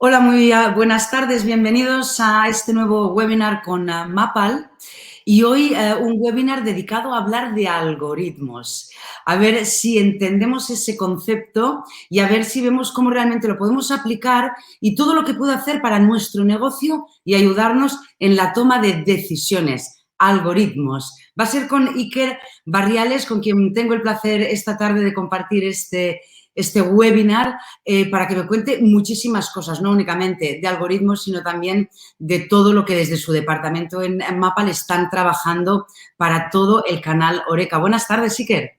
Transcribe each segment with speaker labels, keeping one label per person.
Speaker 1: Hola, muy buenas tardes. Bienvenidos a este nuevo webinar con Mapal. Y hoy un webinar dedicado a hablar de algoritmos. A ver si entendemos ese concepto y a ver si vemos cómo realmente lo podemos aplicar y todo lo que puede hacer para nuestro negocio y ayudarnos en la toma de decisiones. Algoritmos. Va a ser con Iker Barriales, con quien tengo el placer esta tarde de compartir este webinar para que me cuente muchísimas cosas, no únicamente de algoritmos, sino también de todo lo que desde su departamento en Mapal están trabajando para todo el canal Horeca. Buenas tardes, Iker.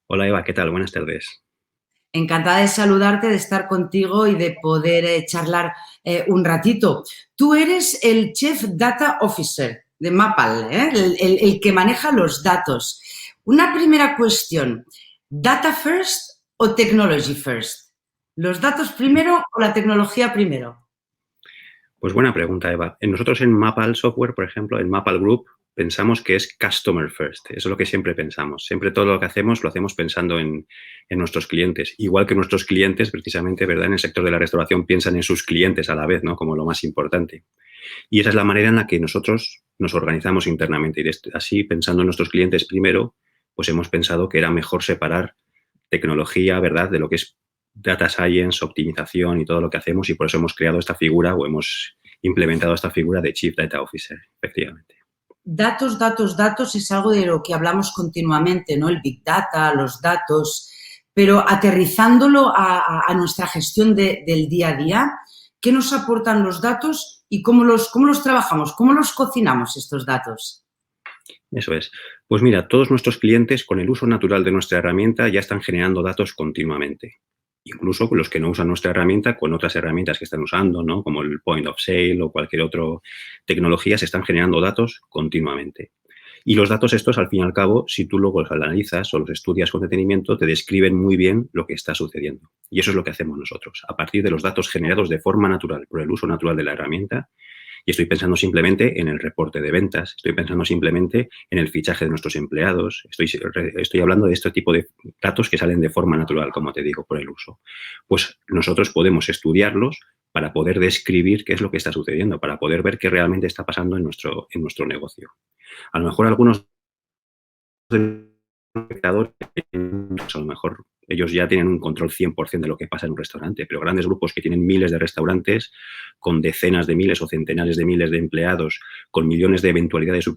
Speaker 2: Hola Eva, ¿qué tal? Buenas tardes.
Speaker 1: Encantada de saludarte, de estar contigo y de poder charlar un ratito. Tú eres el Chief Data Officer de Mapal, el que maneja los datos. Una primera cuestión, ¿data first o technology first? ¿Los datos primero o la tecnología primero?
Speaker 2: Pues buena pregunta, Eva. Nosotros en Mapal Software, por ejemplo, en Mapal Group, pensamos que es customer first. Eso es lo que siempre pensamos. Siempre todo lo que hacemos lo hacemos pensando en nuestros clientes. Igual que nuestros clientes, precisamente, ¿verdad? En el sector de la restauración piensan en sus clientes a la vez, ¿no? Como lo más importante. Y esa es la manera en la que nosotros nos organizamos internamente. Y así, pensando en nuestros clientes primero, pues hemos pensado que era mejor separar tecnología, ¿verdad?, de lo que es data science, optimización y todo lo que hacemos, y por eso hemos creado esta figura o hemos implementado esta figura de Chief Data Officer, efectivamente.
Speaker 1: Datos, datos, datos es algo de lo que hablamos continuamente, ¿no? El Big Data, los datos, pero aterrizándolo a nuestra gestión del día a día, ¿qué nos aportan los datos y cómo los trabajamos? ¿Cómo los cocinamos estos datos?
Speaker 2: Eso es. Pues mira, todos nuestros clientes con el uso natural de nuestra herramienta ya están generando datos continuamente. Incluso los que no usan nuestra herramienta, con otras herramientas que están usando, ¿no?, como el Point of Sale o cualquier otra tecnología, se están generando datos continuamente. Y los datos estos, al fin y al cabo, si tú luego los analizas o los estudias con detenimiento, te describen muy bien lo que está sucediendo. Y eso es lo que hacemos nosotros. A partir de los datos generados de forma natural por el uso natural de la herramienta, y estoy pensando simplemente en el reporte de ventas, estoy pensando simplemente en el fichaje de nuestros empleados, estoy hablando de este tipo de datos que salen de forma natural, como te digo, por el uso. Pues nosotros podemos estudiarlos para poder describir qué es lo que está sucediendo, para poder ver qué realmente está pasando en nuestro negocio. A lo mejor algunos espectadores, a lo mejor ellos ya tienen un control 100% de lo que pasa en un restaurante, pero grandes grupos que tienen miles de restaurantes con decenas de miles o centenares de miles de empleados, con millones de eventualidades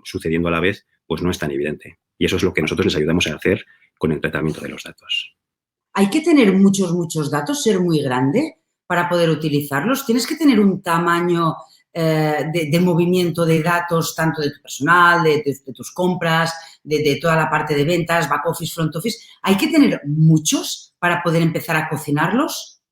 Speaker 2: sucediendo a la vez, pues no es tan evidente. Y eso es lo que nosotros les ayudamos a hacer con el tratamiento de los datos.
Speaker 1: ¿Hay que tener muchos datos, ser muy grande para poder utilizarlos? ¿Tienes que tener un tamaño de movimiento de datos, tanto de tu personal, de tus compras, de toda la parte de ventas, back office, front office? ¿Hay que tener muchos para poder empezar a cocinarlos?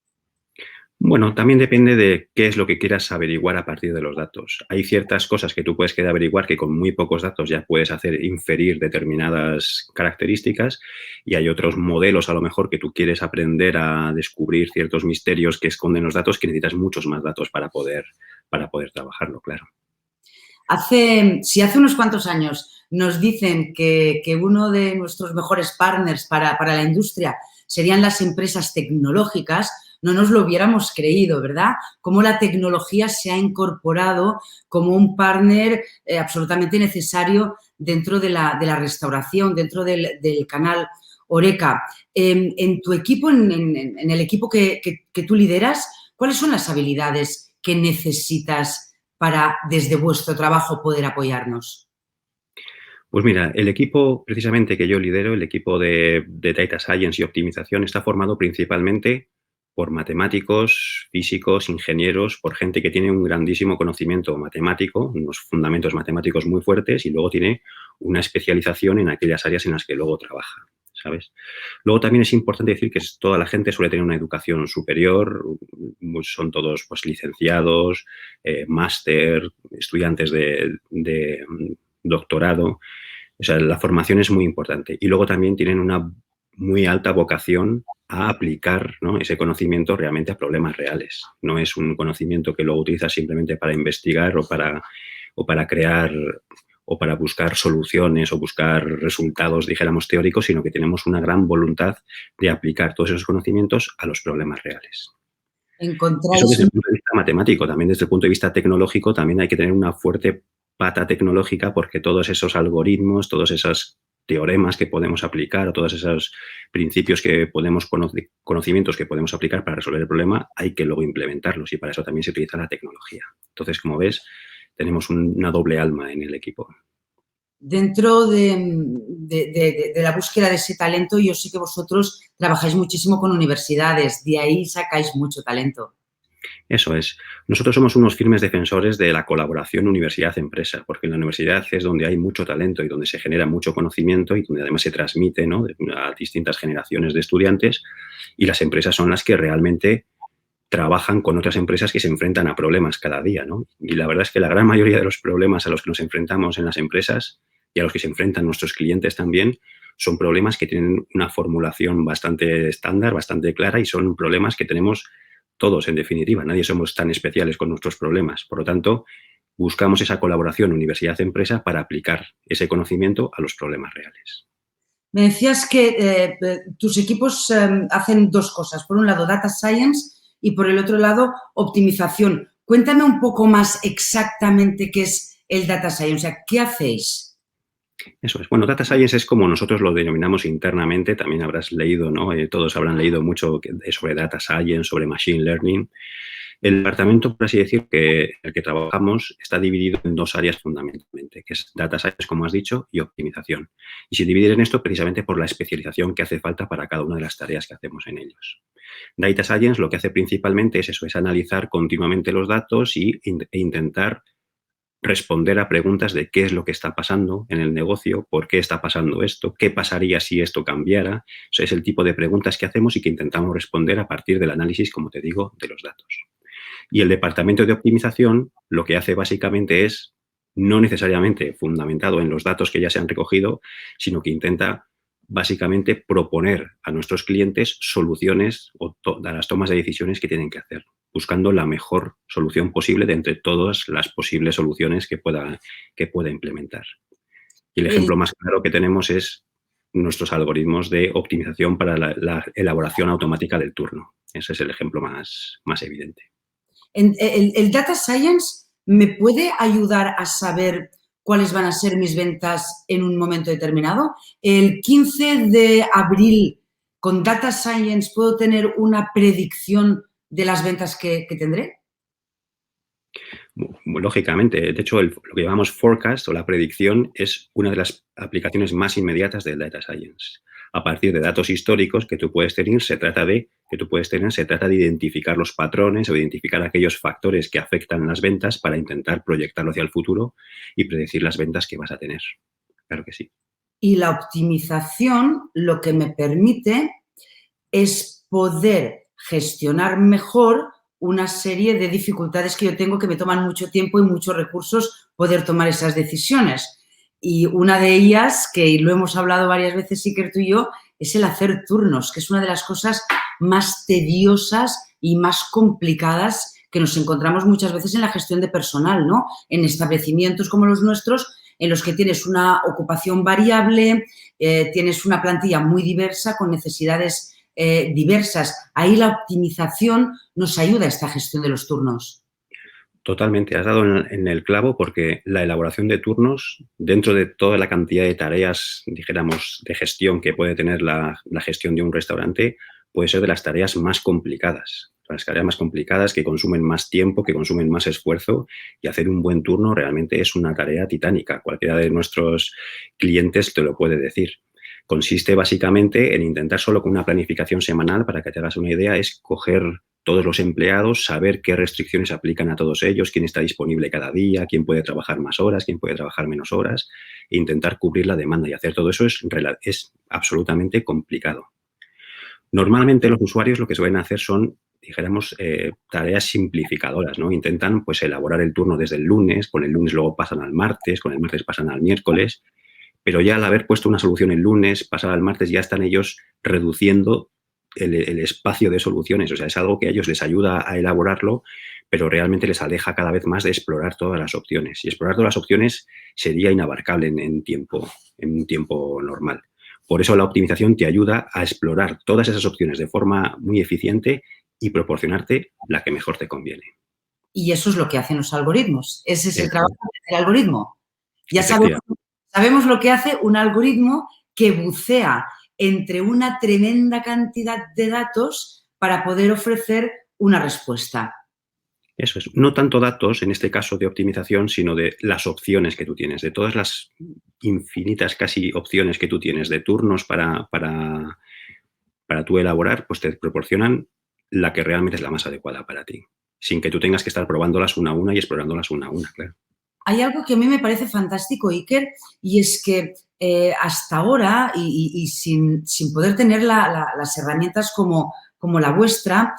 Speaker 2: Bueno, también depende de qué es lo que quieras averiguar a partir de los datos. Hay ciertas cosas que tú puedes querer averiguar que con muy pocos datos ya puedes hacer inferir determinadas características, y hay otros modelos a lo mejor que tú quieres aprender a descubrir ciertos misterios que esconden los datos, que necesitas muchos más datos para poder trabajarlo, claro.
Speaker 1: Si hace unos cuantos años nos dicen que uno de nuestros mejores partners para la industria serían las empresas tecnológicas, no nos lo hubiéramos creído, ¿verdad? Cómo la tecnología se ha incorporado como un partner absolutamente necesario dentro de la restauración, dentro del canal Horeca. En tu equipo, en el equipo que tú lideras, ¿cuáles son las habilidades que necesitas para, desde vuestro trabajo, poder apoyarnos?
Speaker 2: Pues mira, el equipo precisamente que yo lidero, el equipo de Data Science y optimización, está formado principalmente por matemáticos, físicos, ingenieros, por gente que tiene un grandísimo conocimiento matemático, unos fundamentos matemáticos muy fuertes, y luego tiene una especialización en aquellas áreas en las que luego trabaja, ¿sabes? Luego también es importante decir que toda la gente suele tener una educación superior, son todos pues licenciados, máster, estudiantes de doctorado. O sea, la formación es muy importante. Y luego también tienen una muy alta vocación a aplicar, ¿no?, ese conocimiento realmente a problemas reales. No es un conocimiento que luego utilizas simplemente para investigar o para crear o para buscar soluciones o buscar resultados, dijéramos, teóricos, sino que tenemos una gran voluntad de aplicar todos esos conocimientos a los problemas reales.
Speaker 1: Encontráis
Speaker 2: Eso desde el punto de vista matemático. También desde el punto de vista tecnológico también hay que tener una fuerte pata tecnológica porque todos esos algoritmos, todos esos teoremas que podemos aplicar o todos esos principios que podemos, conocimientos que podemos aplicar para resolver el problema, hay que luego implementarlos y para eso también se utiliza la tecnología. Entonces, como ves, tenemos una doble alma en el equipo.
Speaker 1: dentro de la búsqueda de ese talento, yo sé que vosotros trabajáis muchísimo con universidades, de ahí sacáis mucho talento.
Speaker 2: Eso es. Nosotros somos unos firmes defensores de la colaboración universidad-empresa, porque en la universidad es donde hay mucho talento y donde se genera mucho conocimiento y donde además se transmite, ¿no?, a distintas generaciones de estudiantes, y las empresas son las que realmente trabajan con otras empresas que se enfrentan a problemas cada día, ¿no? Y la verdad es que la gran mayoría de los problemas a los que nos enfrentamos en las empresas y a los que se enfrentan nuestros clientes también son problemas que tienen una formulación bastante estándar, bastante clara, y son problemas que tenemos todos, en definitiva. Nadie somos tan especiales con nuestros problemas. Por lo tanto, buscamos esa colaboración universidad-empresa para aplicar ese conocimiento a los problemas reales.
Speaker 1: Me decías que tus equipos hacen dos cosas. Por un lado, data science y por el otro lado, optimización. Cuéntame un poco más exactamente qué es el data science. O sea, ¿qué hacéis?
Speaker 2: Eso es. Bueno, Data Science es como nosotros lo denominamos internamente. También habrás leído, ¿no? Todos habrán leído mucho sobre Data Science, sobre Machine Learning. El departamento, por así decir, en el que trabajamos está dividido en dos áreas fundamentalmente, que es Data Science, como has dicho, y optimización. Y se divide en esto precisamente por la especialización que hace falta para cada una de las tareas que hacemos en ellos. Data Science lo que hace principalmente es eso, es analizar continuamente los datos e intentar responder a preguntas de qué es lo que está pasando en el negocio, por qué está pasando esto, qué pasaría si esto cambiara. O sea, es el tipo de preguntas que hacemos y que intentamos responder a partir del análisis, como te digo, de los datos. Y el departamento de optimización lo que hace básicamente es, no necesariamente fundamentado en los datos que ya se han recogido, sino que intenta básicamente proponer a nuestros clientes soluciones o las tomas de decisiones que tienen que hacer, buscando la mejor solución posible de entre todas las posibles soluciones que pueda implementar. Y el ejemplo más claro que tenemos es nuestros algoritmos de optimización para la elaboración automática del turno. Ese es el ejemplo más evidente.
Speaker 1: ¿El data science me puede ayudar a saber cuáles van a ser mis ventas en un momento determinado? El 15 de abril, con data science, ¿puedo tener una predicción de las ventas que tendré?
Speaker 2: Lógicamente. De hecho, lo que llamamos forecast o la predicción es una de las aplicaciones más inmediatas del data science. A partir de datos históricos que tú puedes tener, se trata de identificar los patrones o identificar aquellos factores que afectan las ventas para intentar proyectarlo hacia el futuro y predecir las ventas que vas a tener. Claro que sí.
Speaker 1: Y la optimización lo que me permite es poder gestionar mejor una serie de dificultades que yo tengo que me toman mucho tiempo y muchos recursos poder tomar esas decisiones. Y una de ellas, que lo hemos hablado varias veces, Iker, tú y yo, es el hacer turnos, que es una de las cosas más tediosas y más complicadas que nos encontramos muchas veces en la gestión de personal, ¿no? En establecimientos como los nuestros, en los que tienes una ocupación variable, tienes una plantilla muy diversa con necesidades diversas. Ahí la optimización nos ayuda a esta gestión de los turnos.
Speaker 2: Totalmente, has dado en el clavo porque la elaboración de turnos, dentro de toda la cantidad de tareas, dijéramos, de gestión que puede tener la gestión de un restaurante, puede ser de las tareas más complicadas. Las tareas más complicadas que consumen más tiempo, que consumen más esfuerzo, y hacer un buen turno realmente es una tarea titánica. Cualquiera de nuestros clientes te lo puede decir. Consiste básicamente en intentar solo con una planificación semanal, para que te hagas una idea, es coger todos los empleados, saber qué restricciones aplican a todos ellos, quién está disponible cada día, quién puede trabajar más horas, quién puede trabajar menos horas, e intentar cubrir la demanda. Y hacer todo eso es absolutamente complicado. Normalmente los usuarios lo que suelen hacer son, dijéramos, tareas simplificadoras, ¿no? Intentan pues elaborar el turno desde el lunes, con el lunes luego pasan al martes, con el martes pasan al miércoles, pero ya al haber puesto una solución el lunes, pasar al martes, ya están ellos reduciendo el espacio de soluciones. O sea, es algo que a ellos les ayuda a elaborarlo, pero realmente les aleja cada vez más de explorar todas las opciones. Y explorar todas las opciones sería inabarcable en un tiempo normal. Por eso la optimización te ayuda a explorar todas esas opciones de forma muy eficiente y proporcionarte la que mejor te conviene.
Speaker 1: Y eso es lo que hacen los algoritmos. Ese es el
Speaker 2: Eso,
Speaker 1: trabajo del algoritmo. Ya
Speaker 2: efectivamente.
Speaker 1: sabemos lo que hace un algoritmo que bucea entre una tremenda cantidad de datos para poder ofrecer una respuesta.
Speaker 2: Eso es. No tanto datos, en este caso de optimización, sino de las opciones que tú tienes, de todas las infinitas casi opciones que tú tienes de turnos para tú elaborar, pues te proporcionan la que realmente es la más adecuada para ti, sin que tú tengas que estar probándolas una a una y explorándolas una a una, claro.
Speaker 1: Hay algo que a mí me parece fantástico, Iker, y es que hasta ahora, y sin poder tener las herramientas como la vuestra,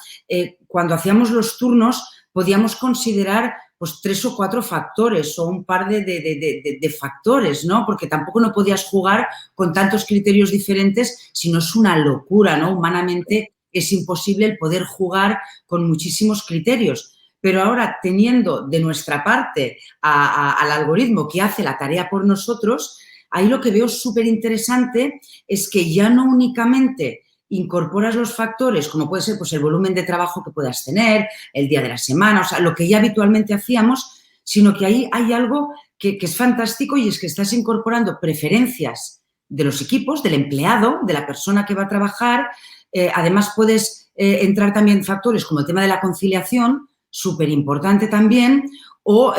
Speaker 1: cuando hacíamos los turnos podíamos considerar pues 3 o 4 factores o un par de factores, ¿no? Porque tampoco no podías jugar con tantos criterios diferentes, sino es una locura, ¿no? Humanamente es imposible el poder jugar con muchísimos criterios. Pero ahora, teniendo de nuestra parte al algoritmo que hace la tarea por nosotros, ahí lo que veo súper interesante es que ya no únicamente incorporas los factores, como puede ser pues, el volumen de trabajo que puedas tener, el día de la semana, o sea, lo que ya habitualmente hacíamos, sino que ahí hay algo que es fantástico y es que estás incorporando preferencias de los equipos, del empleado, de la persona que va a trabajar. Además, puedes entrar también factores como el tema de la conciliación, súper importante también, o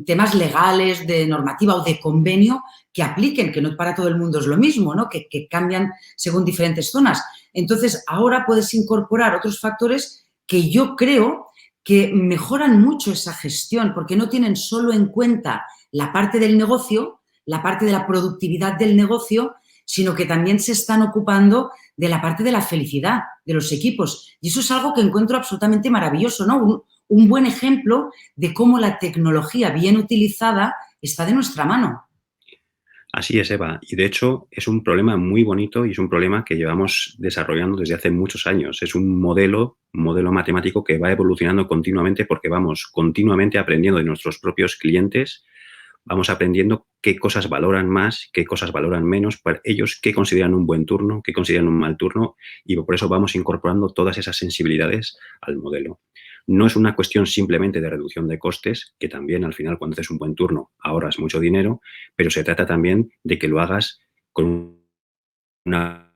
Speaker 1: temas legales de normativa o de convenio que apliquen, que no para todo el mundo es lo mismo, ¿no? Que cambian según diferentes zonas. Entonces, ahora puedes incorporar otros factores que yo creo que mejoran mucho esa gestión, porque no tienen solo en cuenta la parte del negocio, la parte de la productividad del negocio, sino que también se están ocupando de la parte de la felicidad de los equipos. Y eso es algo que encuentro absolutamente maravilloso, ¿no? Un buen ejemplo de cómo la tecnología bien utilizada está de nuestra mano.
Speaker 2: Así es, Eva. Y de hecho es un problema muy bonito y es un problema que llevamos desarrollando desde hace muchos años. Es un modelo matemático que va evolucionando continuamente porque vamos continuamente aprendiendo de nuestros propios clientes, vamos aprendiendo qué cosas valoran más, qué cosas valoran menos, para ellos qué consideran un buen turno, qué consideran un mal turno, y por eso vamos incorporando todas esas sensibilidades al modelo. No es una cuestión simplemente de reducción de costes, que también al final cuando haces un buen turno ahorras mucho dinero, pero se trata también de que lo hagas con una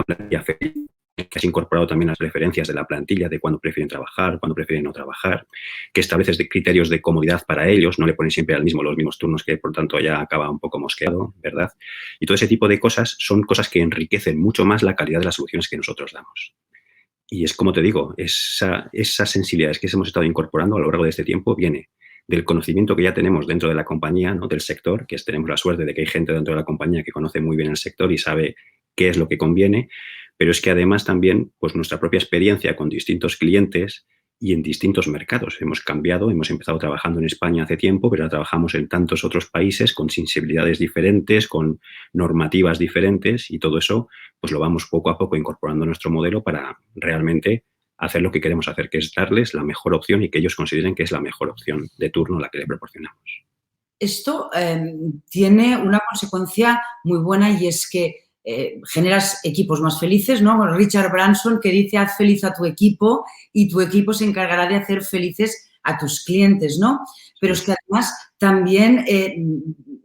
Speaker 2: plantilla feliz, que has incorporado también las preferencias de la plantilla, de cuándo prefieren trabajar, cuándo prefieren no trabajar, que estableces criterios de comodidad para ellos, no le ponen siempre los mismos turnos, que por tanto ya acaba un poco mosqueado, ¿verdad? Y todo ese tipo de cosas son cosas que enriquecen mucho más la calidad de las soluciones que nosotros damos. Y es como te digo, esas sensibilidades que hemos estado incorporando a lo largo de este tiempo viene del conocimiento que ya tenemos dentro de la compañía, ¿no? Del sector, que tenemos la suerte de que hay gente dentro de la compañía que conoce muy bien el sector y sabe qué es lo que conviene, pero es que además también pues nuestra propia experiencia con distintos clientes y en distintos mercados. Hemos cambiado, hemos empezado trabajando en España hace tiempo, pero ahora trabajamos en tantos otros países con sensibilidades diferentes, con normativas diferentes, y todo eso pues lo vamos poco a poco incorporando a nuestro modelo para realmente hacer lo que queremos hacer, que es darles la mejor opción y que ellos consideren que es la mejor opción de turno la que le proporcionamos.
Speaker 1: Esto tiene una consecuencia muy buena y es que generas equipos más felices, ¿no? Richard Branson que dice haz feliz a tu equipo y tu equipo se encargará de hacer felices a tus clientes, ¿no? Pero es que además también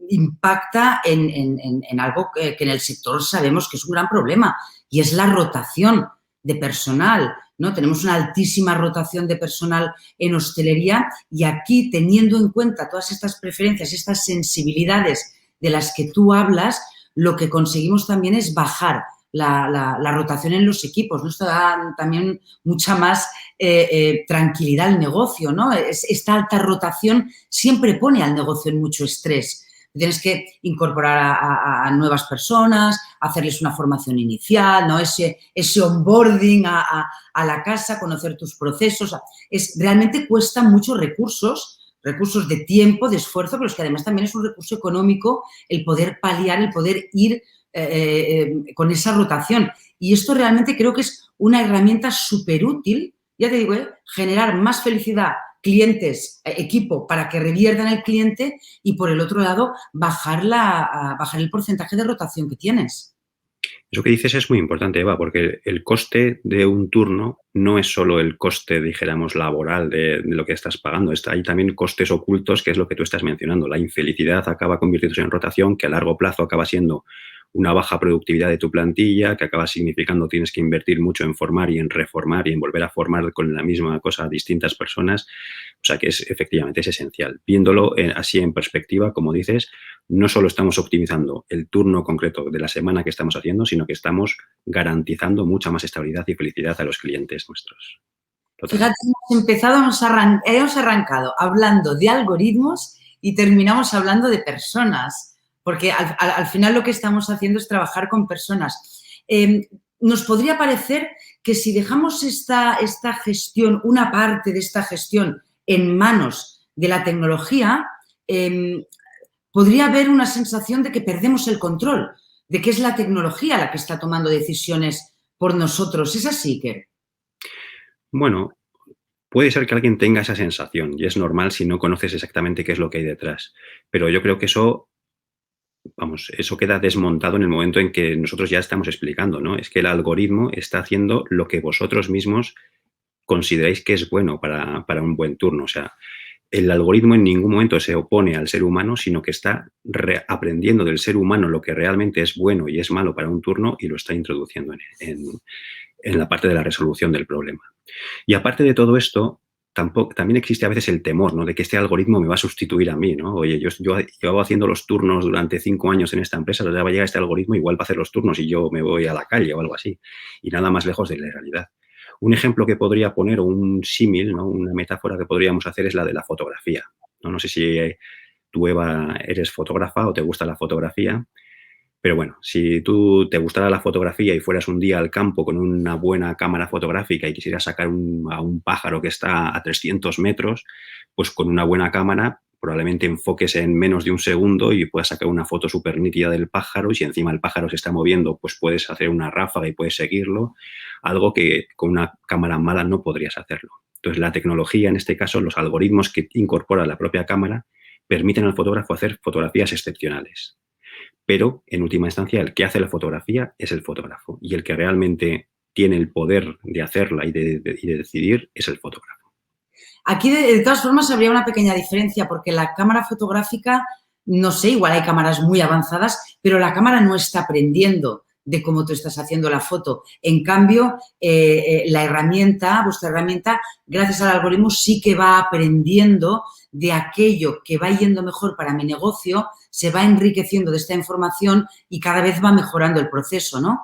Speaker 1: impacta en algo que en el sector sabemos que es un gran problema y es la rotación de personal, ¿no? Tenemos una altísima rotación de personal en hostelería y aquí, teniendo en cuenta todas estas preferencias, estas sensibilidades de las que tú hablas, lo que conseguimos también es bajar la rotación en los equipos, ¿no? Esto da también mucha más tranquilidad al negocio, ¿no? Esta alta rotación siempre pone al negocio en mucho estrés. Tienes que incorporar a nuevas personas, hacerles una formación inicial, ¿no? Ese onboarding a la casa, conocer tus procesos. Realmente cuesta muchos recursos de tiempo, de esfuerzo, pero es que además también es un recurso económico el poder paliar, el poder ir con esa rotación. Y esto realmente creo que es una herramienta súper útil, ya te digo, generar más felicidad, clientes, equipo, para que reviertan el cliente y, por el otro lado, bajar el porcentaje de rotación que tienes.
Speaker 2: Eso que dices es muy importante, Eva, porque el coste de un turno no es solo el coste, dijéramos, laboral de lo que estás pagando. Hay también costes ocultos, que es lo que tú estás mencionando. La infelicidad acaba convirtiéndose en rotación, que a largo plazo acaba siendo una baja productividad de tu plantilla, que acaba significando tienes que invertir mucho en formar y en reformar y en volver a formar con la misma cosa a distintas personas. O sea que efectivamente es esencial. Viéndolo así en perspectiva, como dices, no solo estamos optimizando el turno concreto de la semana que estamos haciendo, sino que estamos garantizando mucha más estabilidad y felicidad a los clientes nuestros.
Speaker 1: Fíjate,
Speaker 2: Totalmente.
Speaker 1: hemos arrancado hablando de algoritmos y terminamos hablando de personas, porque al final lo que estamos haciendo es trabajar con personas. Nos podría parecer que si dejamos esta gestión, una parte de esta gestión en manos de la tecnología, podría haber una sensación de que perdemos el control, de que es la tecnología la que está tomando decisiones por nosotros. ¿Es así, Iker?
Speaker 2: Bueno, puede ser que alguien tenga esa sensación y es normal si no conoces exactamente qué es lo que hay detrás. Pero yo creo que eso, vamos, eso queda desmontado en el momento en que nosotros ya estamos explicando, ¿no? Es que el algoritmo está haciendo lo que vosotros mismos consideráis que es bueno para un buen turno. O sea, el algoritmo en ningún momento se opone al ser humano, sino que está aprendiendo del ser humano lo que realmente es bueno y es malo para un turno y lo está introduciendo en la parte de la resolución del problema. Y aparte de todo esto, también existe a veces el temor, ¿no? De que este algoritmo me va a sustituir a mí, ¿no? Oye, yo llevaba haciendo los turnos durante 5 años en esta empresa, ahora va a llegar este algoritmo, igual va a hacer los turnos y yo me voy a la calle o algo así. Y nada más lejos de la realidad. Un ejemplo que podría poner, o un símil, ¿no? Una metáfora que podríamos hacer es la de la fotografía, ¿no? No sé si tú, Eva, eres fotógrafa o te gusta la fotografía. Pero bueno, si tú te gustara la fotografía y fueras un día al campo con una buena cámara fotográfica y quisieras sacar a un pájaro que está a 300 metros, pues con una buena cámara probablemente enfoques en menos de un segundo y puedas sacar una foto súper nítida del pájaro y si encima el pájaro se está moviendo, pues puedes hacer una ráfaga y puedes seguirlo, algo que con una cámara mala no podrías hacerlo. Entonces, la tecnología, en este caso, los algoritmos que incorpora la propia cámara, permiten al fotógrafo hacer fotografías excepcionales. Pero, en última instancia, el que hace la fotografía es el fotógrafo y el que realmente tiene el poder de hacerla y de decidir es el fotógrafo.
Speaker 1: Aquí, de todas formas, habría una pequeña diferencia porque la cámara fotográfica, no sé, igual hay cámaras muy avanzadas, pero la cámara no está aprendiendo de cómo tú estás haciendo la foto. En cambio, la herramienta, vuestra herramienta, gracias al algoritmo, sí que va aprendiendo de aquello que va yendo mejor para mi negocio, se va enriqueciendo de esta información y cada vez va mejorando el proceso, ¿no?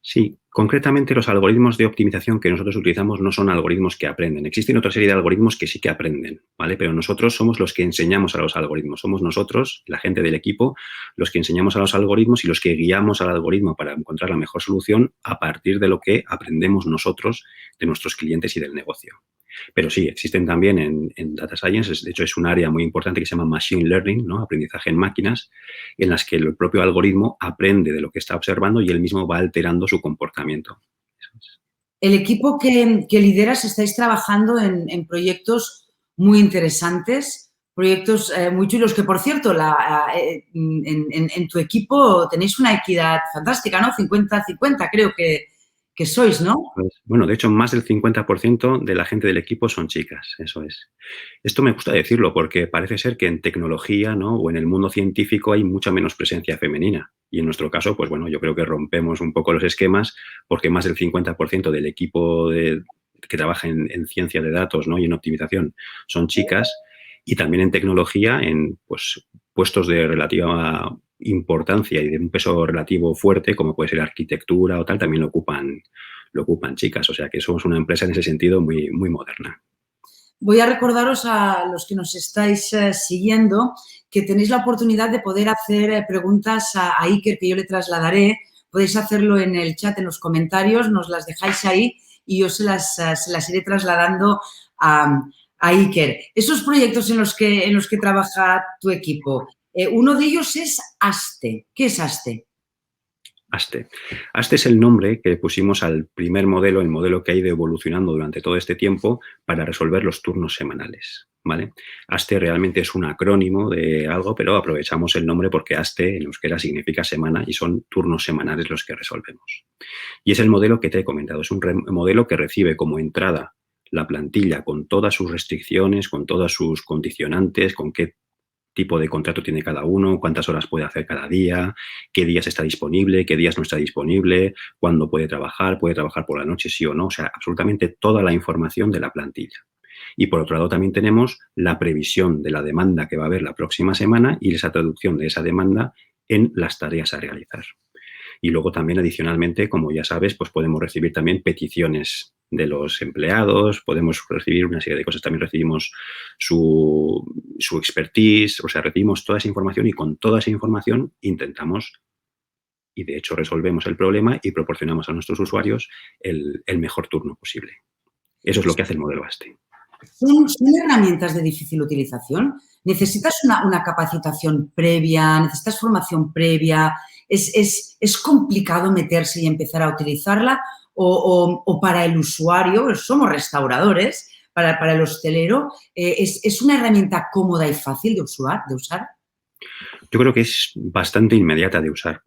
Speaker 2: Sí, concretamente los algoritmos de optimización que nosotros utilizamos no son algoritmos que aprenden. Existen otra serie de algoritmos que sí que aprenden, ¿vale? Pero nosotros somos los que enseñamos a los algoritmos. Somos nosotros, la gente del equipo, los que enseñamos a los algoritmos y los que guiamos al algoritmo para encontrar la mejor solución a partir de lo que aprendemos nosotros de nuestros clientes y del negocio. Pero sí, existen también en Data Science, de hecho es un área muy importante que se llama Machine Learning, ¿no? Aprendizaje en máquinas, en las que el propio algoritmo aprende de lo que está observando y él mismo va alterando su comportamiento.
Speaker 1: El equipo que lideras estáis trabajando en proyectos muy interesantes, proyectos muy chulos, que por cierto, en tu equipo tenéis una equidad fantástica, ¿no? 50-50 creo que sois, ¿no?
Speaker 2: Bueno, de hecho, más del 50% de la gente del equipo son chicas, eso es. Esto me gusta decirlo porque parece ser que en tecnología, ¿no? O en el mundo científico hay mucha menos presencia femenina. Y en nuestro caso, pues bueno, yo creo que rompemos un poco los esquemas porque más del 50% del equipo que trabaja en ciencia de datos, ¿no? Y en optimización son chicas. Y también en tecnología, en pues, puestos de relativa importancia y de un peso relativo fuerte, como puede ser arquitectura o tal, también lo ocupan chicas. O sea que somos una empresa en ese sentido muy, muy moderna.
Speaker 1: Voy a recordaros a los que nos estáis siguiendo que tenéis la oportunidad de poder hacer preguntas a Iker, que yo le trasladaré. Podéis hacerlo en el chat, en los comentarios, nos las dejáis ahí y yo se las iré trasladando a Iker. Esos proyectos en los que trabaja tu equipo, uno de ellos es ASTE. ¿Qué es ASTE?
Speaker 2: ASTE. ASTE es el nombre que pusimos al primer modelo, el modelo que ha ido evolucionando durante todo este tiempo para resolver los turnos semanales, ¿vale? ASTE realmente es un acrónimo de algo, pero aprovechamos el nombre porque ASTE en euskera significa semana y son turnos semanales los que resolvemos. Y es el modelo que te he comentado, es un modelo que recibe como entrada la plantilla con todas sus restricciones, con todas sus condicionantes, con qué tipo de contrato tiene cada uno, cuántas horas puede hacer cada día, qué días está disponible, qué días no está disponible, cuándo puede trabajar por la noche sí o no, o sea, absolutamente toda la información de la plantilla. Y por otro lado también tenemos la previsión de la demanda que va a haber la próxima semana y esa traducción de esa demanda en las tareas a realizar. Y luego también adicionalmente, como ya sabes, pues podemos recibir también peticiones de los empleados, podemos recibir una serie de cosas, también recibimos su expertise, o sea, recibimos toda esa información y con toda esa información intentamos y de hecho resolvemos el problema y proporcionamos a nuestros usuarios el mejor turno posible. Eso es lo que hace el modelo ASTE.
Speaker 1: ¿Son herramientas de difícil utilización? ¿Necesitas una capacitación previa? ¿Necesitas formación previa? ¿Es complicado meterse y empezar a utilizarla? ¿O para el usuario, pues somos restauradores, para el hostelero, es una herramienta cómoda y fácil de usar?
Speaker 2: Yo creo que es bastante inmediata de usar.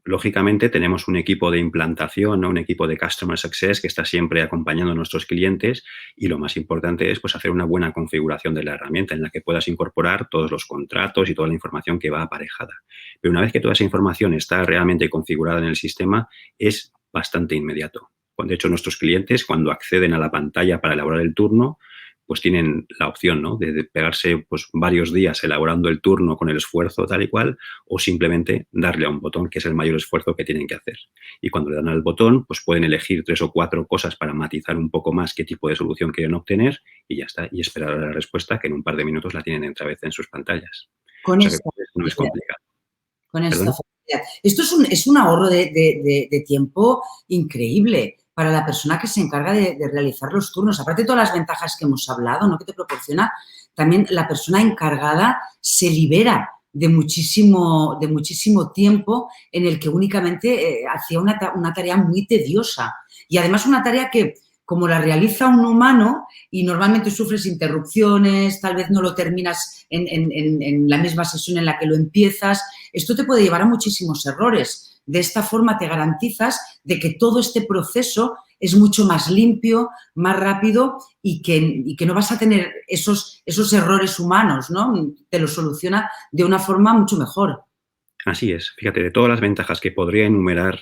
Speaker 2: Lógicamente tenemos un equipo de implantación, ¿no? Un equipo de Customer Success que está siempre acompañando a nuestros clientes y lo más importante es pues, hacer una buena configuración de la herramienta en la que puedas incorporar todos los contratos y toda la información que va aparejada. Pero una vez que toda esa información está realmente configurada en el sistema, es bastante inmediato. De hecho, nuestros clientes, cuando acceden a la pantalla para elaborar el turno, pues tienen la opción, ¿no? De pegarse pues, varios días elaborando el turno con el esfuerzo tal y cual o simplemente darle a un botón, que es el mayor esfuerzo que tienen que hacer. Y cuando le dan al botón, pues pueden elegir 3 o 4 cosas para matizar un poco más qué tipo de solución quieren obtener y ya está. Y esperar a la respuesta que en un par de minutos la tienen otra vez en sus pantallas.
Speaker 1: Con
Speaker 2: O sea que
Speaker 1: esta
Speaker 2: no es complicado.
Speaker 1: con esta
Speaker 2: ¿Perdón?
Speaker 1: facilidad. Esto es un ahorro de tiempo increíble para la persona que se encarga de realizar los turnos. Aparte de todas las ventajas que hemos hablado, ¿no? Que te proporciona, también la persona encargada se libera de muchísimo tiempo en el que únicamente hacía una tarea muy tediosa. Y además una tarea que, como la realiza un humano y normalmente sufres interrupciones, tal vez no lo terminas en la misma sesión en la que lo empiezas, esto te puede llevar a muchísimos errores. De esta forma te garantizas de que todo este proceso es mucho más limpio, más rápido y que no vas a tener esos errores humanos, ¿no? Te lo soluciona de una forma mucho mejor.
Speaker 2: Así es. Fíjate, de todas las ventajas que podría enumerar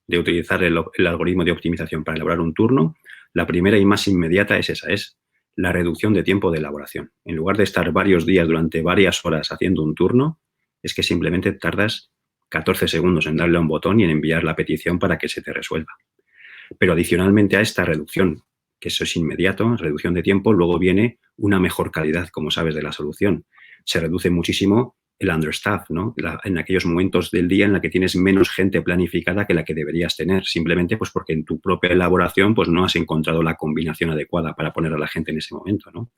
Speaker 2: de utilizar el algoritmo de optimización para elaborar un turno, la primera y más inmediata es esa, es la reducción de tiempo de elaboración. En lugar de estar varios días durante varias horas haciendo un turno, es que simplemente tardas 14 segundos en darle a un botón y en enviar la petición para que se te resuelva. Pero adicionalmente a esta reducción, que eso es inmediato, reducción de tiempo, luego viene una mejor calidad, como sabes, de la solución. Se reduce muchísimo el understaff, ¿no? En aquellos momentos del día en la que tienes menos gente planificada que la que deberías tener, simplemente pues porque en tu propia elaboración pues no has encontrado la combinación adecuada para poner a la gente en ese momento, ¿no?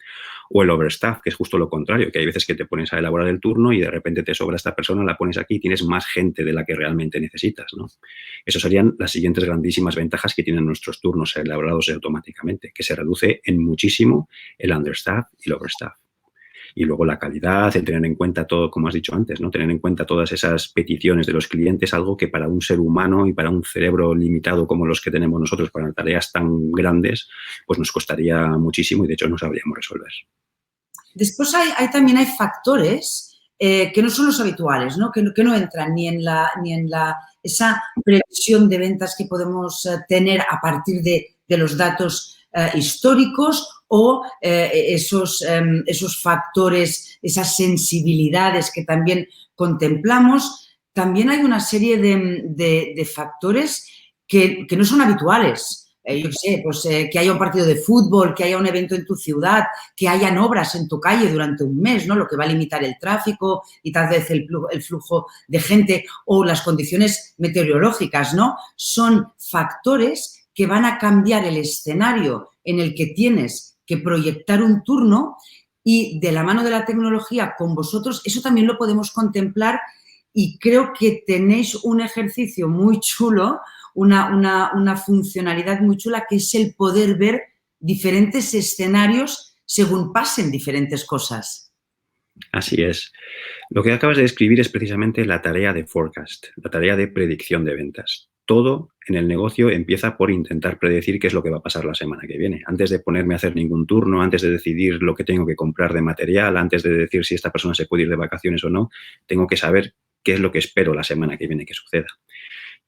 Speaker 2: O el overstaff, que es justo lo contrario, que hay veces que te pones a elaborar el turno y de repente te sobra esta persona, la pones aquí y tienes más gente de la que realmente necesitas, ¿no? Esas serían las siguientes grandísimas ventajas que tienen nuestros turnos elaborados automáticamente, que se reduce en muchísimo el understaff y el overstaff. Y luego la calidad, el tener en cuenta todo, como has dicho antes, ¿no? Tener en cuenta todas esas peticiones de los clientes, algo que para un ser humano y para un cerebro limitado como los que tenemos nosotros para tareas tan grandes, pues nos costaría muchísimo y de hecho no sabríamos resolver.
Speaker 1: Después también hay factores que no son los habituales, ¿no? Que no entran ni en esa previsión de ventas que podemos tener a partir de los datos históricos o esos factores, esas sensibilidades que también contemplamos. También hay una serie de factores que no son habituales. Yo qué sé, pues que haya un partido de fútbol, que haya un evento en tu ciudad, que hayan obras en tu calle durante un mes, ¿no? Lo que va a limitar el tráfico y tal vez el flujo de gente o las condiciones meteorológicas, ¿no? Son factores que van a cambiar el escenario en el que tienes que proyectar un turno y de la mano de la tecnología con vosotros, eso también lo podemos contemplar y creo que tenéis un ejercicio muy chulo, una funcionalidad muy chula, que es el poder ver diferentes escenarios según pasen diferentes cosas.
Speaker 2: Así es. Lo que acabas de describir es precisamente la tarea de forecast, la tarea de predicción de ventas. Todo en el negocio empieza por intentar predecir qué es lo que va a pasar la semana que viene. Antes de ponerme a hacer ningún turno, antes de decidir lo que tengo que comprar de material, antes de decir si esta persona se puede ir de vacaciones o no, tengo que saber qué es lo que espero la semana que viene que suceda.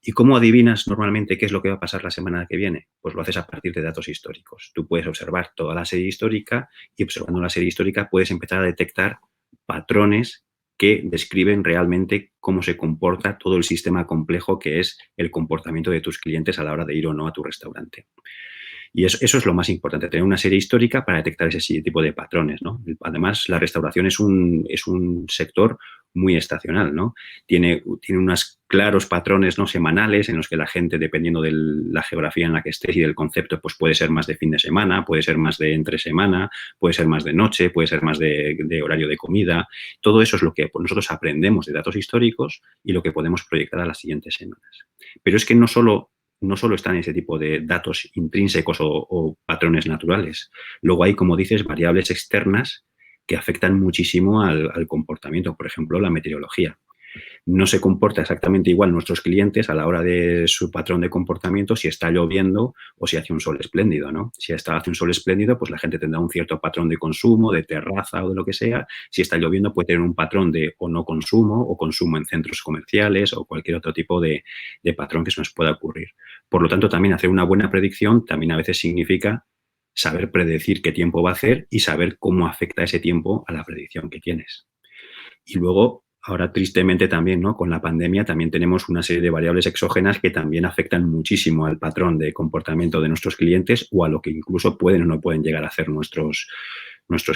Speaker 2: ¿Y cómo adivinas normalmente qué es lo que va a pasar la semana que viene? Pues lo haces a partir de datos históricos. Tú puedes observar toda la serie histórica y observando la serie histórica puedes empezar a detectar patrones que describen realmente cómo se comporta todo el sistema complejo que es el comportamiento de tus clientes a la hora de ir o no a tu restaurante. Y eso es lo más importante, tener una serie histórica para detectar ese tipo de patrones, ¿no? Además, la restauración es un sector muy estacional, ¿no? Tiene unos claros patrones, ¿no?, semanales en los que la gente, dependiendo de la geografía en la que estés y del concepto, pues puede ser más de fin de semana, puede ser más de entre semana, puede ser más de noche, puede ser más de horario de comida. Todo eso es lo que nosotros aprendemos de datos históricos y lo que podemos proyectar a las siguientes semanas. Pero es que no solo están ese tipo de datos intrínsecos o patrones naturales. Luego hay, como dices, variables externas que afectan muchísimo al comportamiento. Por ejemplo, la meteorología. No se comporta exactamente igual nuestros clientes a la hora de su patrón de comportamiento si está lloviendo o si hace un sol espléndido, ¿no? Si hace un sol espléndido, pues la gente tendrá un cierto patrón de consumo, de terraza o de lo que sea. Si está lloviendo, puede tener un patrón de o no consumo o consumo en centros comerciales o cualquier otro tipo de patrón que se nos pueda ocurrir. Por lo tanto, también hacer una buena predicción también a veces significa saber predecir qué tiempo va a hacer y saber cómo afecta ese tiempo a la predicción que tienes. Y luego, ahora tristemente también, ¿no?, con la pandemia también tenemos una serie de variables exógenas que también afectan muchísimo al patrón de comportamiento de nuestros clientes o a lo que incluso pueden o no pueden llegar a hacer nuestros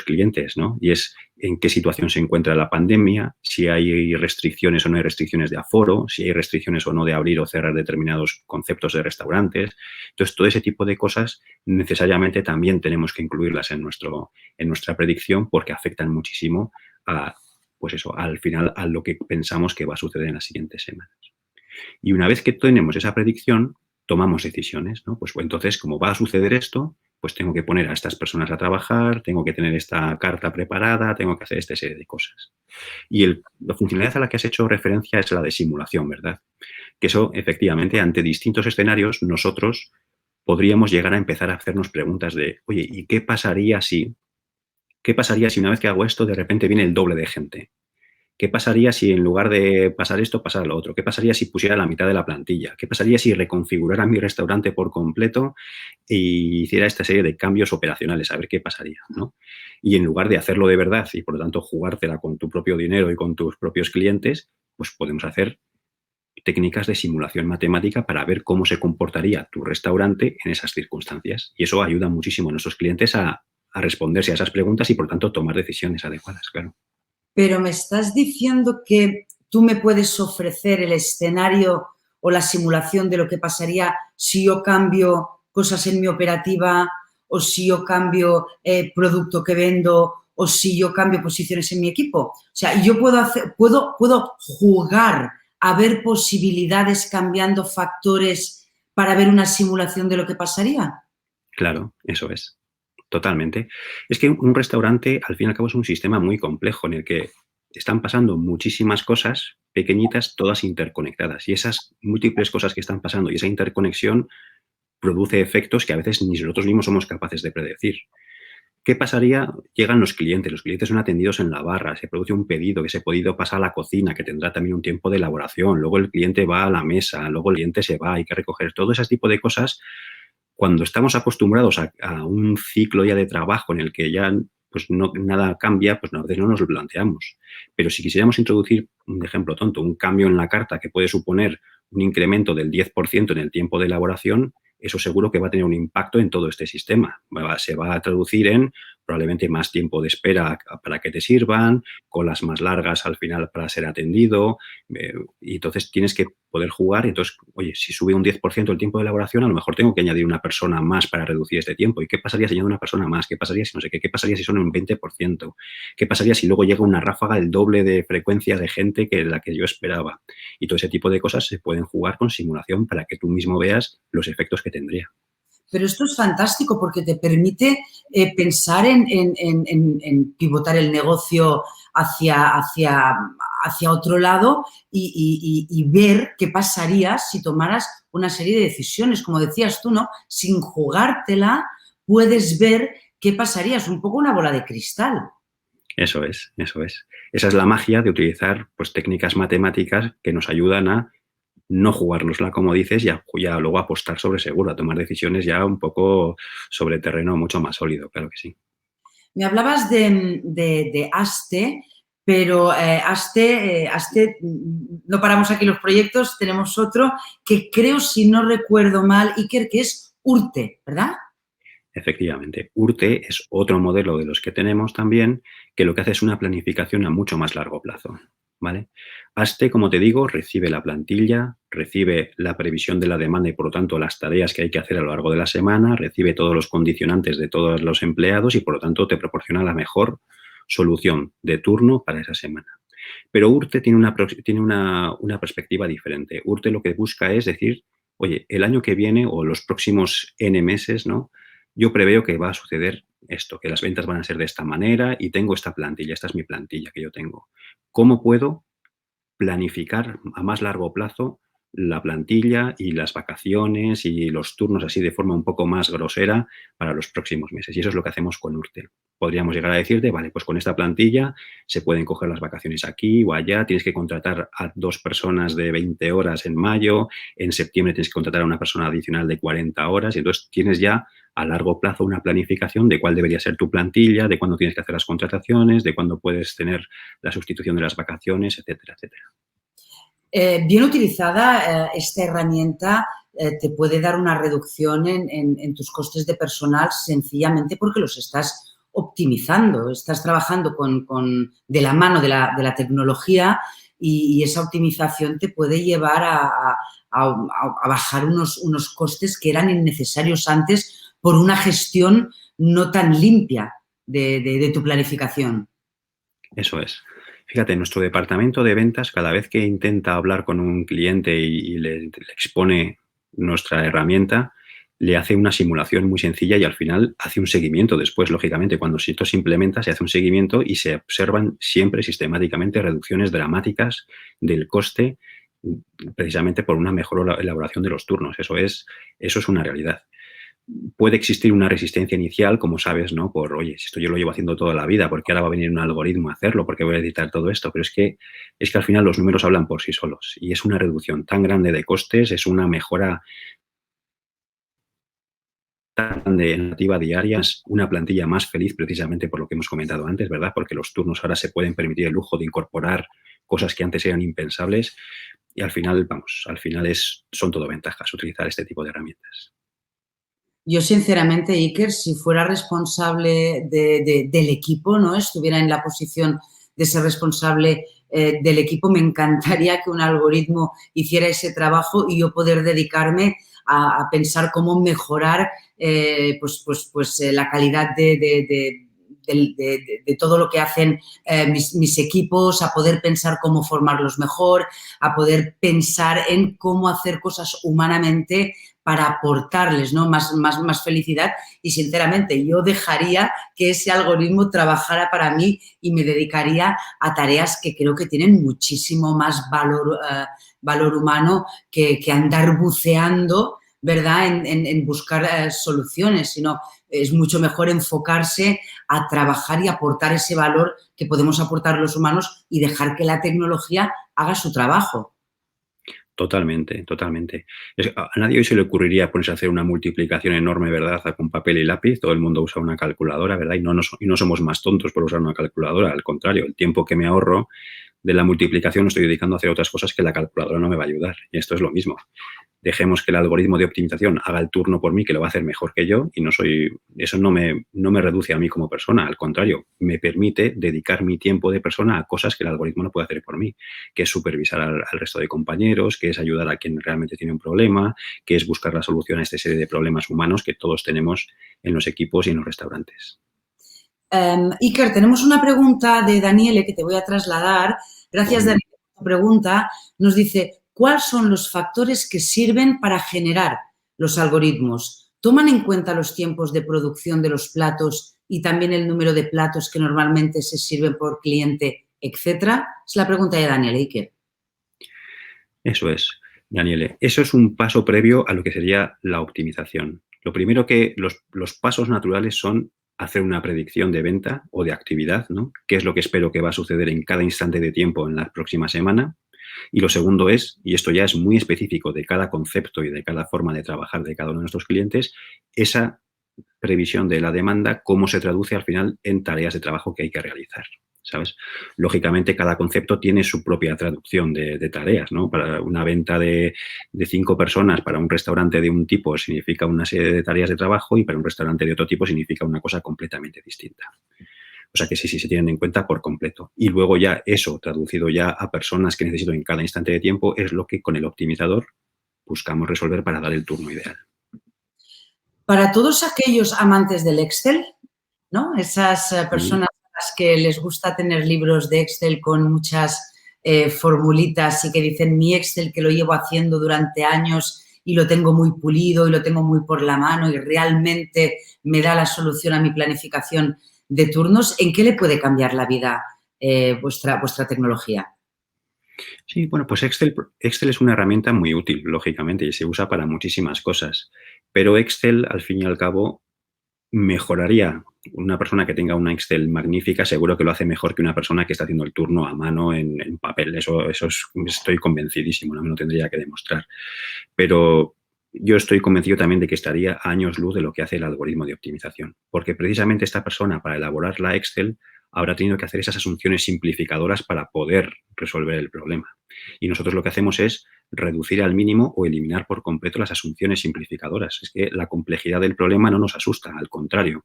Speaker 2: clientes, ¿no? Y es en qué situación se encuentra la pandemia, si hay restricciones o no hay restricciones de aforo, si hay restricciones o no de abrir o cerrar determinados conceptos de restaurantes. Entonces, todo ese tipo de cosas necesariamente también tenemos que incluirlas en nuestra predicción porque afectan muchísimo pues eso, al final a lo que pensamos que va a suceder en las siguientes semanas. Y una vez que tenemos esa predicción, tomamos decisiones, ¿no? Pues entonces, como va a suceder esto, pues tengo que poner a estas personas a trabajar, tengo que tener esta carta preparada, tengo que hacer esta serie de cosas. Y la funcionalidad a la que has hecho referencia es la de simulación, ¿verdad? Que eso, efectivamente, ante distintos escenarios, nosotros podríamos llegar a empezar a hacernos preguntas de, oye, ¿y qué pasaría si una vez que hago esto, de repente viene el doble de gente? ¿Qué pasaría si en lugar de pasar esto, pasara lo otro? ¿Qué pasaría si pusiera la mitad de la plantilla? ¿Qué pasaría si reconfigurara mi restaurante por completo y hiciera esta serie de cambios operacionales? A ver qué pasaría, ¿no? Y en lugar de hacerlo de verdad y, por lo tanto, jugártela con tu propio dinero y con tus propios clientes, pues podemos hacer técnicas de simulación matemática para ver cómo se comportaría tu restaurante en esas circunstancias. Y eso ayuda muchísimo a nuestros clientes a responderse a esas preguntas y, por tanto, tomar decisiones adecuadas, claro.
Speaker 1: Pero me estás diciendo que tú me puedes ofrecer el escenario o la simulación de lo que pasaría si yo cambio cosas en mi operativa o si yo cambio producto que vendo o si yo cambio posiciones en mi equipo. O sea, yo puedo jugar a ver posibilidades cambiando factores para ver una simulación de lo que pasaría.
Speaker 2: Claro, eso es. Totalmente. Es que un restaurante, al fin y al cabo, es un sistema muy complejo en el que están pasando muchísimas cosas pequeñitas, todas interconectadas. Y esas múltiples cosas que están pasando y esa interconexión produce efectos que a veces ni nosotros mismos somos capaces de predecir. ¿Qué pasaría? Llegan los clientes son atendidos en la barra, se produce un pedido, que ese pedido pasa a la cocina, que tendrá también un tiempo de elaboración, luego el cliente va a la mesa, luego el cliente se va, hay que recoger todo ese tipo de cosas. Cuando estamos acostumbrados a un ciclo ya de trabajo en el que ya pues nada cambia, pues a veces no nos lo planteamos. Pero si quisiéramos introducir, un ejemplo tonto, un cambio en la carta que puede suponer un incremento del 10% en el tiempo de elaboración, eso seguro que va a tener un impacto en todo este sistema. Se va a traducir en probablemente más tiempo de espera para que te sirvan, colas más largas al final para ser atendido, y entonces tienes que poder jugar. Y entonces, oye, si sube un 10% el tiempo de elaboración, a lo mejor tengo que añadir una persona más para reducir este tiempo. ¿Y qué pasaría si añado una persona más? ¿Qué pasaría si no sé qué? ¿Qué pasaría si son un 20%? ¿Qué pasaría si luego llega una ráfaga del doble de frecuencia de gente que la que yo esperaba? Y todo ese tipo de cosas se pueden jugar con simulación para que tú mismo veas los efectos que tendría.
Speaker 1: Pero esto es fantástico porque te permite pensar en pivotar el negocio hacia otro lado y ver qué pasaría si tomaras una serie de decisiones. Como decías tú, ¿no? Sin jugártela, puedes ver qué pasaría. Es un poco una bola de cristal.
Speaker 2: Eso es, eso es. Esa es la magia de utilizar pues, técnicas matemáticas que nos ayudan a no jugárnosla, como dices, y ya luego apostar sobre seguro, a tomar decisiones ya un poco sobre terreno mucho más sólido, claro que sí.
Speaker 1: Me hablabas de Aste, pero Aste, no paramos aquí los proyectos, tenemos otro que creo, si no recuerdo mal, Iker, que es Urte, ¿verdad?
Speaker 2: Efectivamente, Urte es otro modelo de los que tenemos también, que lo que hace es una planificación a mucho más largo plazo, ¿vale? Aste, como te digo, recibe la plantilla, recibe la previsión de la demanda y, por lo tanto, las tareas que hay que hacer a lo largo de la semana, recibe todos los condicionantes de todos los empleados y, por lo tanto, te proporciona la mejor solución de turno para esa semana. Pero Urte tiene una perspectiva diferente. Urte lo que busca es decir, oye, el año que viene o los próximos N meses, ¿no? Yo preveo que va a suceder esto, que las ventas van a ser de esta manera y tengo esta plantilla, esta es mi plantilla que yo tengo. ¿Cómo puedo planificar a más largo plazo la plantilla y las vacaciones y los turnos así de forma un poco más grosera para los próximos meses? Y eso es lo que hacemos con Urte. Podríamos llegar a decirte, vale, pues con esta plantilla se pueden coger las vacaciones aquí o allá, tienes que contratar a 2 personas de 20 horas en mayo, en septiembre tienes que contratar a una persona adicional de 40 horas y entonces tienes ya a largo plazo una planificación de cuál debería ser tu plantilla, de cuándo tienes que hacer las contrataciones, de cuándo puedes tener la sustitución de las vacaciones, etcétera, etcétera.
Speaker 1: Bien utilizada, esta herramienta te puede dar una reducción en tus costes de personal sencillamente porque los estás optimizando, estás trabajando de la mano de la tecnología y esa optimización te puede llevar a bajar unos costes que eran innecesarios antes por una gestión no tan limpia de tu planificación.
Speaker 2: Eso es. Fíjate, nuestro departamento de ventas, cada vez que intenta hablar con un cliente y le expone nuestra herramienta, le hace una simulación muy sencilla y al final hace un seguimiento después, lógicamente. Cuando esto se implementa, se hace un seguimiento y se observan siempre sistemáticamente reducciones dramáticas del coste precisamente por una mejor elaboración de los turnos. Eso es una realidad. Puede existir una resistencia inicial, como sabes, ¿no? Oye, si esto yo lo llevo haciendo toda la vida, ¿por qué ahora va a venir un algoritmo a hacerlo? ¿Por qué voy a editar todo esto? Pero es que al final los números hablan por sí solos y es una reducción tan grande de costes, es una mejora tan grande en la activa diaria, es una plantilla más feliz precisamente por lo que hemos comentado antes, ¿verdad? Porque los turnos ahora se pueden permitir el lujo de incorporar cosas que antes eran impensables y al final, son todo ventajas utilizar este tipo de herramientas.
Speaker 1: Yo, sinceramente, Iker, si fuera responsable del equipo, ¿no? Estuviera en la posición de ser responsable del equipo, me encantaría que un algoritmo hiciera ese trabajo y yo poder dedicarme a pensar cómo mejorar la calidad de todo lo que hacen mis equipos, a poder pensar cómo formarlos mejor, a poder pensar en cómo hacer cosas humanamente para aportarles, ¿no? más felicidad y, sinceramente, yo dejaría que ese algoritmo trabajara para mí y me dedicaría a tareas que creo que tienen muchísimo más valor humano que andar buceando, ¿verdad?, en buscar soluciones, sino es mucho mejor enfocarse a trabajar y aportar ese valor que podemos aportar los humanos y dejar que la tecnología haga su trabajo.
Speaker 2: Totalmente, totalmente. A nadie hoy se le ocurriría ponerse a hacer una multiplicación enorme, ¿verdad?, con papel y lápiz. Todo el mundo usa una calculadora, ¿verdad? Y no somos más tontos por usar una calculadora. Al contrario, el tiempo que me ahorro de la multiplicación lo estoy dedicando a hacer otras cosas que la calculadora no me va a ayudar. Y esto es lo mismo. Dejemos que el algoritmo de optimización haga el turno por mí, que lo va a hacer mejor que yo, y eso no me reduce a mí como persona, al contrario, me permite dedicar mi tiempo de persona a cosas que el algoritmo no puede hacer por mí, que es supervisar al resto de compañeros, que es ayudar a quien realmente tiene un problema, que es buscar la solución a esta serie de problemas humanos que todos tenemos en los equipos y en los restaurantes.
Speaker 1: Iker, tenemos una pregunta de Daniele que te voy a trasladar. Gracias, Daniele, por tu pregunta. Nos dice, ¿cuáles son los factores que sirven para generar los algoritmos? ¿Toman en cuenta los tiempos de producción de los platos y también el número de platos que normalmente se sirven por cliente, etcétera? Es la pregunta de Daniele, Iker.
Speaker 2: Eso es, Daniele. Eso es un paso previo a lo que sería la optimización. Lo primero que los pasos naturales son hacer una predicción de venta o de actividad, ¿no? ¿Qué es lo que espero que va a suceder en cada instante de tiempo en la próxima semana? Y lo segundo es, y esto ya es muy específico de cada concepto y de cada forma de trabajar de cada uno de nuestros clientes, esa previsión de la demanda, cómo se traduce al final en tareas de trabajo que hay que realizar, ¿sabes? Lógicamente, cada concepto tiene su propia traducción de tareas, ¿no? Para una venta de 5 personas para un restaurante de un tipo significa una serie de tareas de trabajo y para un restaurante de otro tipo significa una cosa completamente distinta. O sea que sí se tienen en cuenta por completo. Y luego ya eso, traducido ya a personas que necesito en cada instante de tiempo, es lo que con el optimizador buscamos resolver para dar el turno ideal.
Speaker 1: Para todos aquellos amantes del Excel, ¿no? Esas personas a las que les gusta tener libros de Excel con muchas formulitas y que dicen mi Excel que lo llevo haciendo durante años y lo tengo muy pulido y lo tengo muy por la mano y realmente me da la solución a mi planificación de turnos, ¿en qué le puede cambiar la vida vuestra tecnología?
Speaker 2: Sí, bueno, pues Excel es una herramienta muy útil, lógicamente, y se usa para muchísimas cosas. Pero Excel, al fin y al cabo, mejoraría. Una persona que tenga una Excel magnífica seguro que lo hace mejor que una persona que está haciendo el turno a mano en papel. Estoy convencidísimo, no me lo tendría que demostrar. Pero yo estoy convencido también de que estaría a años luz de lo que hace el algoritmo de optimización. Porque precisamente esta persona, para elaborar la Excel, habrá tenido que hacer esas asunciones simplificadoras para poder resolver el problema. Y nosotros lo que hacemos es reducir al mínimo o eliminar por completo las asunciones simplificadoras. Es que la complejidad del problema no nos asusta, al contrario,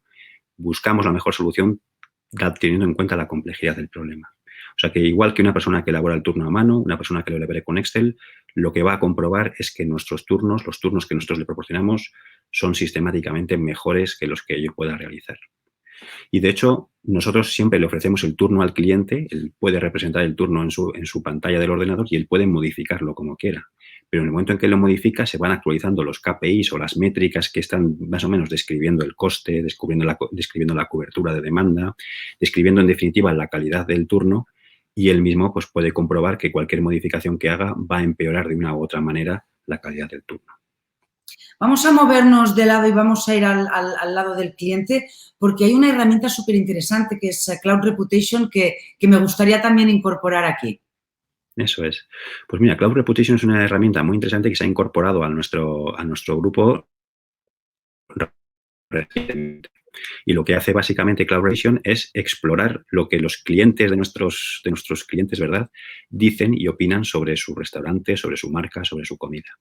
Speaker 2: buscamos la mejor solución teniendo en cuenta la complejidad del problema. O sea que igual que una persona que elabora el turno a mano, una persona que lo elabore con Excel, lo que va a comprobar es que nuestros turnos, los turnos que nosotros le proporcionamos, son sistemáticamente mejores que los que ellos pueda realizar. Y de hecho, nosotros siempre le ofrecemos el turno al cliente, él puede representar el turno en su pantalla del ordenador y él puede modificarlo como quiera. Pero en el momento en que lo modifica, se van actualizando los KPIs o las métricas que están más o menos describiendo el coste, describiendo la cobertura de demanda, describiendo en definitiva la calidad del turno, y él mismo pues, puede comprobar que cualquier modificación que haga va a empeorar de una u otra manera la calidad del turno.
Speaker 1: Vamos a movernos de lado y vamos a ir al lado del cliente porque hay una herramienta súper interesante que es Cloud Reputation que me gustaría también incorporar aquí.
Speaker 2: Eso es. Pues mira, Cloud Reputation es una herramienta muy interesante que se ha incorporado a nuestro grupo recientemente. Y lo que hace básicamente Cloud Reputation es explorar lo que los clientes de nuestros clientes, ¿verdad?, dicen y opinan sobre su restaurante, sobre su marca, sobre su comida.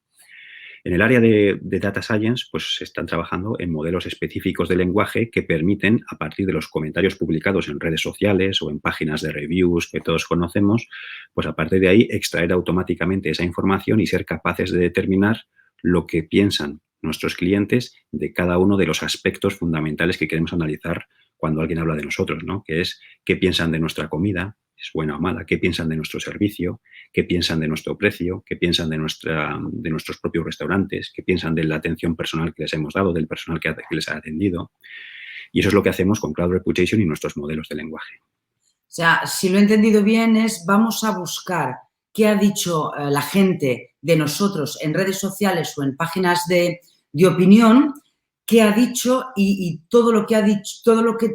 Speaker 2: En el área de Data Science, pues se están trabajando en modelos específicos de lenguaje que permiten, a partir de los comentarios publicados en redes sociales o en páginas de reviews que todos conocemos, pues a partir de ahí extraer automáticamente esa información y ser capaces de determinar lo que piensan nuestros clientes de cada uno de los aspectos fundamentales que queremos analizar cuando alguien habla de nosotros, ¿no? Que es qué piensan de nuestra comida, es buena o mala, qué piensan de nuestro servicio, qué piensan de nuestro precio, qué piensan de nuestros propios restaurantes, qué piensan de la atención personal que les hemos dado, del personal que les ha atendido. Y eso es lo que hacemos con Cloud Reputation y nuestros modelos de lenguaje.
Speaker 1: O sea, si lo he entendido bien es vamos a buscar qué ha dicho la gente de nosotros en redes sociales o en páginas de opinión, qué ha dicho y todo lo que ha dicho, todo lo que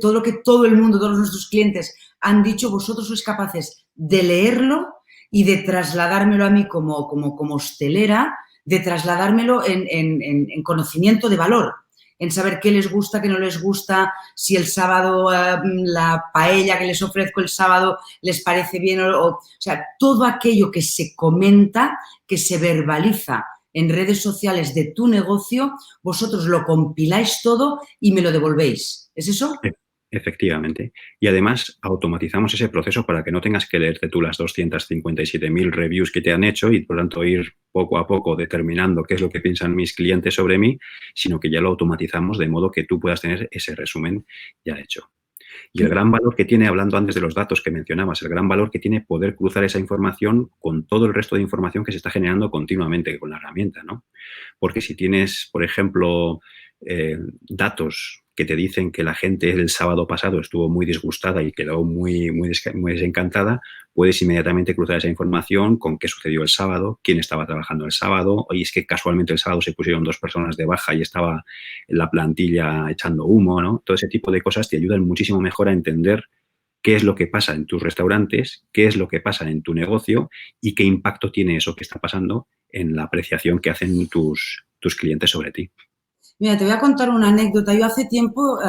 Speaker 1: todo el mundo, todos nuestros clientes han dicho, vosotros sois capaces de leerlo y de trasladármelo a mí como hostelera, de trasladármelo en conocimiento de valor, en saber qué les gusta, qué no les gusta, si el sábado la paella que les ofrezco el sábado les parece bien o sea, todo aquello que se comenta, que se verbaliza en redes sociales de tu negocio, vosotros lo compiláis todo y me lo devolvéis. ¿Es eso?
Speaker 2: Efectivamente. Y además automatizamos ese proceso para que no tengas que leerte tú las 257.000 reviews que te han hecho y por tanto ir poco a poco determinando qué es lo que piensan mis clientes sobre mí, sino que ya lo automatizamos de modo que tú puedas tener ese resumen ya hecho. Y el gran valor que tiene, hablando antes de los datos que mencionabas, el gran valor que tiene poder cruzar esa información con todo el resto de información que se está generando continuamente con la herramienta, ¿no? Porque si tienes, por ejemplo, datos que te dicen que la gente el sábado pasado estuvo muy disgustada y quedó muy desencantada, puedes inmediatamente cruzar esa información con qué sucedió el sábado, quién estaba trabajando el sábado. Oye, es que casualmente el sábado se pusieron 2 personas de baja y estaba la plantilla echando humo, ¿no? Todo ese tipo de cosas te ayudan muchísimo mejor a entender qué es lo que pasa en tus restaurantes, qué es lo que pasa en tu negocio y qué impacto tiene eso que está pasando en la apreciación que hacen tus clientes sobre ti.
Speaker 1: Mira, te voy a contar una anécdota. Yo hace tiempo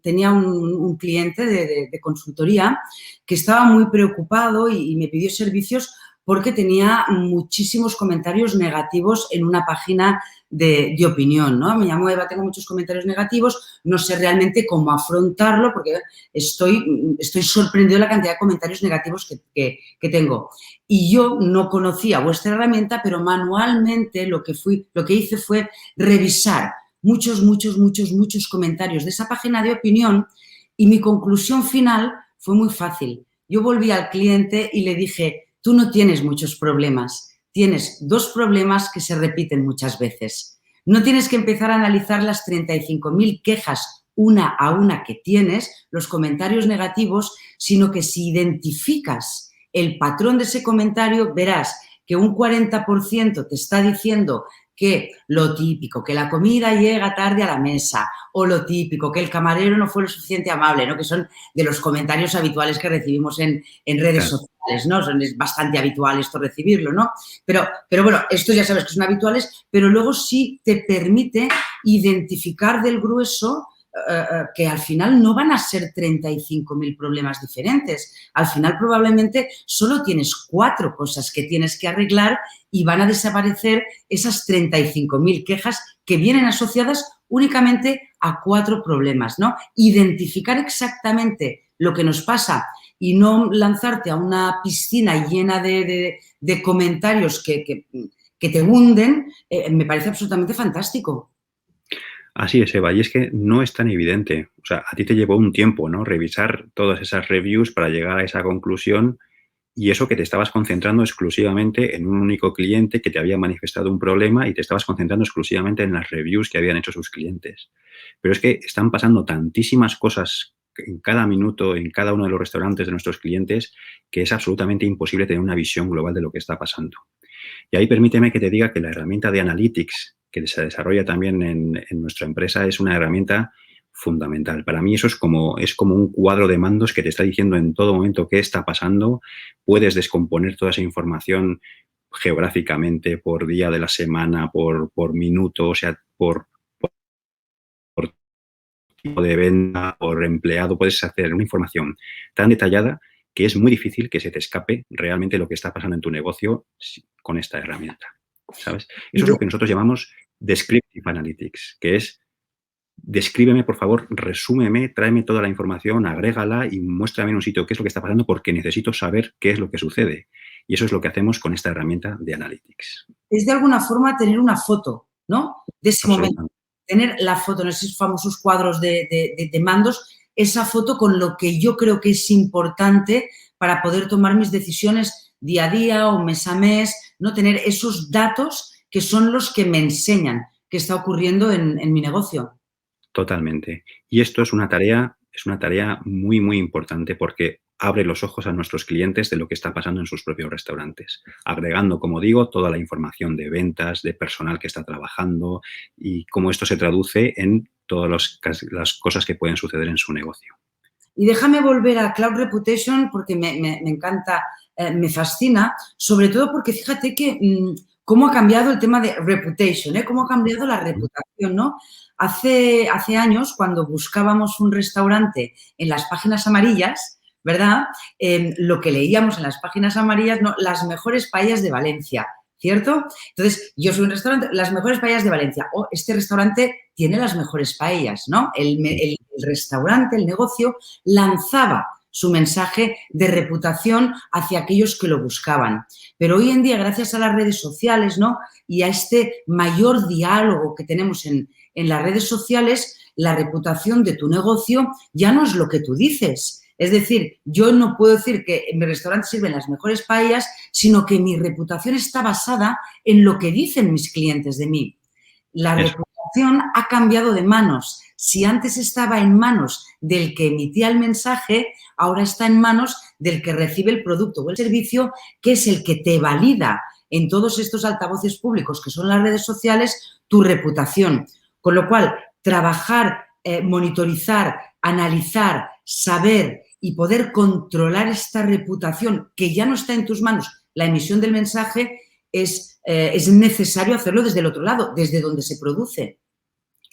Speaker 1: tenía un cliente de consultoría que estaba muy preocupado y me pidió servicios porque tenía muchísimos comentarios negativos en una página de opinión, ¿no? Me llamó: Eva, tengo muchos comentarios negativos, no sé realmente cómo afrontarlo porque estoy sorprendido de la cantidad de comentarios negativos que tengo. Y yo no conocía vuestra herramienta, pero manualmente lo que hice fue revisar muchos comentarios de esa página de opinión y mi conclusión final fue muy fácil. Yo volví al cliente y le dije: tú no tienes muchos problemas, tienes 2 problemas que se repiten muchas veces. No tienes que empezar a analizar las 35.000 quejas una a una que tienes, los comentarios negativos, sino que si identificas el patrón de ese comentario, verás que un 40% te está diciendo que lo típico, que la comida llega tarde a la mesa, o lo típico, que el camarero no fue lo suficiente amable, ¿no? Que son de los comentarios habituales que recibimos en redes sociales, ¿no? Es bastante habitual esto recibirlo, ¿no? Pero bueno, estos ya sabes que son habituales, pero luego sí te permite identificar del grueso que al final no van a ser 35.000 problemas diferentes. Al final probablemente solo tienes 4 cosas que tienes que arreglar y van a desaparecer esas 35.000 quejas que vienen asociadas únicamente a 4 problemas, ¿no? Identificar exactamente lo que nos pasa y no lanzarte a una piscina llena de comentarios que te hunden, me parece absolutamente fantástico.
Speaker 2: Así es, Eva, y es que no es tan evidente. O sea, a ti te llevó un tiempo, ¿no? Revisar todas esas reviews para llegar a esa conclusión y eso que te estabas concentrando exclusivamente en un único cliente que te había manifestado un problema y te estabas concentrando exclusivamente en las reviews que habían hecho sus clientes. Pero es que están pasando tantísimas cosas en cada minuto, en cada uno de los restaurantes de nuestros clientes, que es absolutamente imposible tener una visión global de lo que está pasando. Y ahí permíteme que te diga que la herramienta de Analytics que se desarrolla también en nuestra empresa es una herramienta fundamental. Para mí eso es como un cuadro de mandos que te está diciendo en todo momento qué está pasando. Puedes descomponer toda esa información geográficamente, por día de la semana, por minuto, o sea, por tipo de venta, por empleado. Puedes hacer una información tan detallada que es muy difícil que se te escape realmente lo que está pasando en tu negocio con esta herramienta, ¿sabes? Eso es lo que nosotros llamamos Descriptive Analytics, que es: descríbeme, por favor, resúmeme, tráeme toda la información, agrégala y muéstrame en un sitio qué es lo que está pasando porque necesito saber qué es lo que sucede. Y eso es lo que hacemos con esta herramienta de Analytics.
Speaker 1: Es de alguna forma tener una foto, ¿no? De ese momento. Tener la foto en esos famosos cuadros de mandos, esa foto con lo que yo creo que es importante para poder tomar mis decisiones día a día o mes a mes, ¿no? Tener esos datos que son los que me enseñan qué está ocurriendo en mi negocio.
Speaker 2: Totalmente. Y esto es una tarea muy, muy importante porque abre los ojos a nuestros clientes de lo que está pasando en sus propios restaurantes, agregando, como digo, toda la información de ventas, de personal que está trabajando y cómo esto se traduce en todas las cosas que pueden suceder en su negocio.
Speaker 1: Y déjame volver a Cloud Reputation porque me encanta, me fascina, sobre todo porque fíjate que cómo ha cambiado el tema de reputation, cómo ha cambiado la reputación, ¿no? Hace años, cuando buscábamos un restaurante en las páginas amarillas, ¿verdad? Lo que leíamos en las páginas amarillas, ¿no? Las mejores paellas de Valencia. ¿cierto? Entonces, yo soy un restaurante, las mejores paellas de Valencia. O este restaurante tiene las mejores paellas, ¿no? El restaurante, el negocio, lanzaba su mensaje de reputación hacia aquellos que lo buscaban. Pero hoy en día, gracias a las redes sociales, ¿no? Y a este mayor diálogo que tenemos en las redes sociales, la reputación de tu negocio ya no es lo que tú dices. Es decir, yo no puedo decir que en mi restaurante sirven las mejores paellas, sino que mi reputación está basada en lo que dicen mis clientes de mí. La reputación ha cambiado de manos. Si antes estaba en manos del que emitía el mensaje, ahora está en manos del que recibe el producto o el servicio, que es el que te valida en todos estos altavoces públicos que son las redes sociales, tu reputación. Con lo cual, trabajar, monitorizar, analizar, saber y poder controlar esta reputación que ya no está en tus manos, la emisión del mensaje, es necesario hacerlo desde el otro lado, desde donde se produce.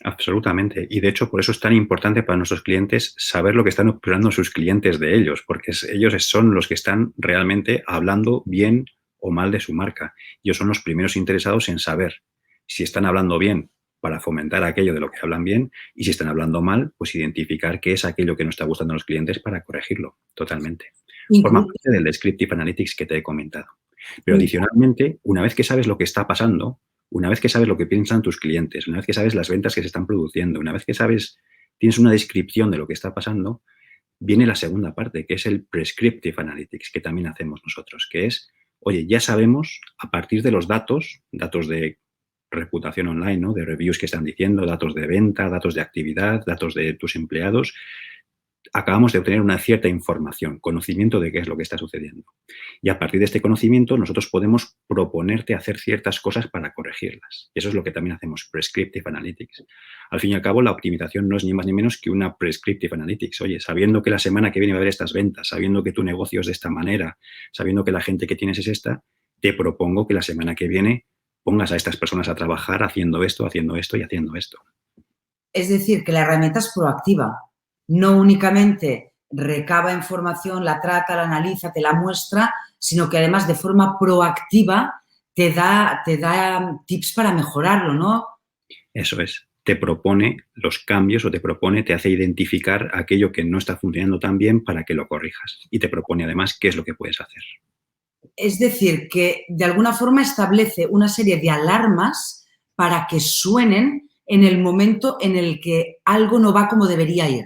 Speaker 2: Absolutamente. Y de hecho, por eso es tan importante para nuestros clientes saber lo que están esperando sus clientes de ellos, porque ellos son los que están realmente hablando bien o mal de su marca. Ellos son los primeros interesados en saber si están hablando bien para fomentar aquello de lo que hablan bien y si están hablando mal, pues identificar qué es aquello que no está gustando a los clientes para corregirlo totalmente. Forma parte del Descriptive Analytics que te he comentado. Pero adicionalmente, una vez que sabes lo que está pasando, una vez que sabes lo que piensan tus clientes, una vez que sabes las ventas que se están produciendo, una vez que tienes una descripción de lo que está pasando, viene la segunda parte, que es el Prescriptive Analytics, que también hacemos nosotros, que es, oye, ya sabemos a partir de los datos de reputación online, ¿no? De reviews que están diciendo, datos de venta, datos de actividad, datos de tus empleados, acabamos de obtener una cierta información, conocimiento de qué es lo que está sucediendo. Y a partir de este conocimiento, nosotros podemos proponerte hacer ciertas cosas para corregirlas. Y eso es lo que también hacemos, Prescriptive Analytics. Al fin y al cabo, la optimización no es ni más ni menos que una Prescriptive Analytics. Oye, sabiendo que la semana que viene va a haber estas ventas, sabiendo que tu negocio es de esta manera, sabiendo que la gente que tienes es esta, te propongo que la semana que viene pongas a estas personas a trabajar haciendo esto y haciendo esto.
Speaker 1: Es decir, que la herramienta es proactiva. No únicamente recaba información, la trata, la analiza, te la muestra, sino que además de forma proactiva te da tips para mejorarlo, ¿no?
Speaker 2: Eso es. Te propone los cambios o te hace identificar aquello que no está funcionando tan bien para que lo corrijas. Y te propone además qué es lo que puedes hacer.
Speaker 1: Es decir, que de alguna forma establece una serie de alarmas para que suenen en el momento en el que algo no va como debería ir.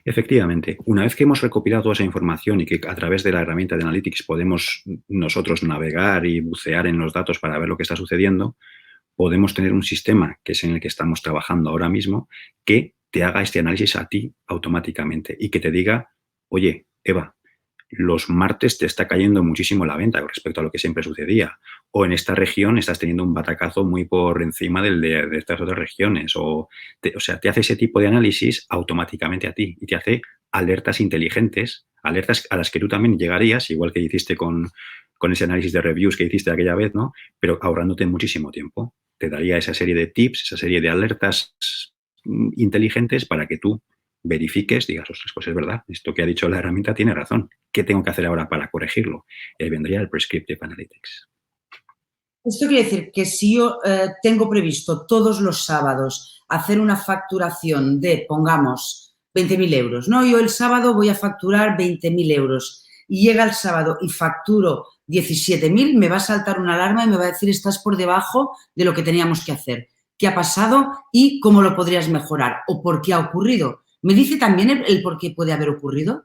Speaker 2: Efectivamente, una vez que hemos recopilado toda esa información y que a través de la herramienta de Analytics podemos nosotros navegar y bucear en los datos para ver lo que está sucediendo, podemos tener un sistema, que es en el que estamos trabajando ahora mismo, que te haga este análisis a ti automáticamente y que te diga, oye, Eva, los martes te está cayendo muchísimo la venta con respecto a lo que siempre sucedía. O en esta región estás teniendo un batacazo muy por encima de estas otras regiones. O sea, te hace ese tipo de análisis automáticamente a ti y te hace alertas inteligentes, alertas a las que tú también llegarías, igual que hiciste con ese análisis de reviews que hiciste aquella vez, ¿no? Pero ahorrándote muchísimo tiempo. Te daría esa serie de tips, esa serie de alertas inteligentes para que tú verifiques, digas, ostras, pues es verdad, esto que ha dicho la herramienta tiene razón. ¿Qué tengo que hacer ahora para corregirlo? Y ahí vendría el Prescriptive Analytics.
Speaker 1: Esto quiere decir que si yo tengo previsto todos los sábados hacer una facturación de, pongamos, 20.000 euros, ¿no? Yo el sábado voy a facturar 20.000 euros y llega el sábado y facturo 17.000, me va a saltar una alarma y me va a decir, estás por debajo de lo que teníamos que hacer. ¿Qué ha pasado y cómo lo podrías mejorar? ¿O por qué ha ocurrido? ¿Me dice también el por qué puede haber ocurrido?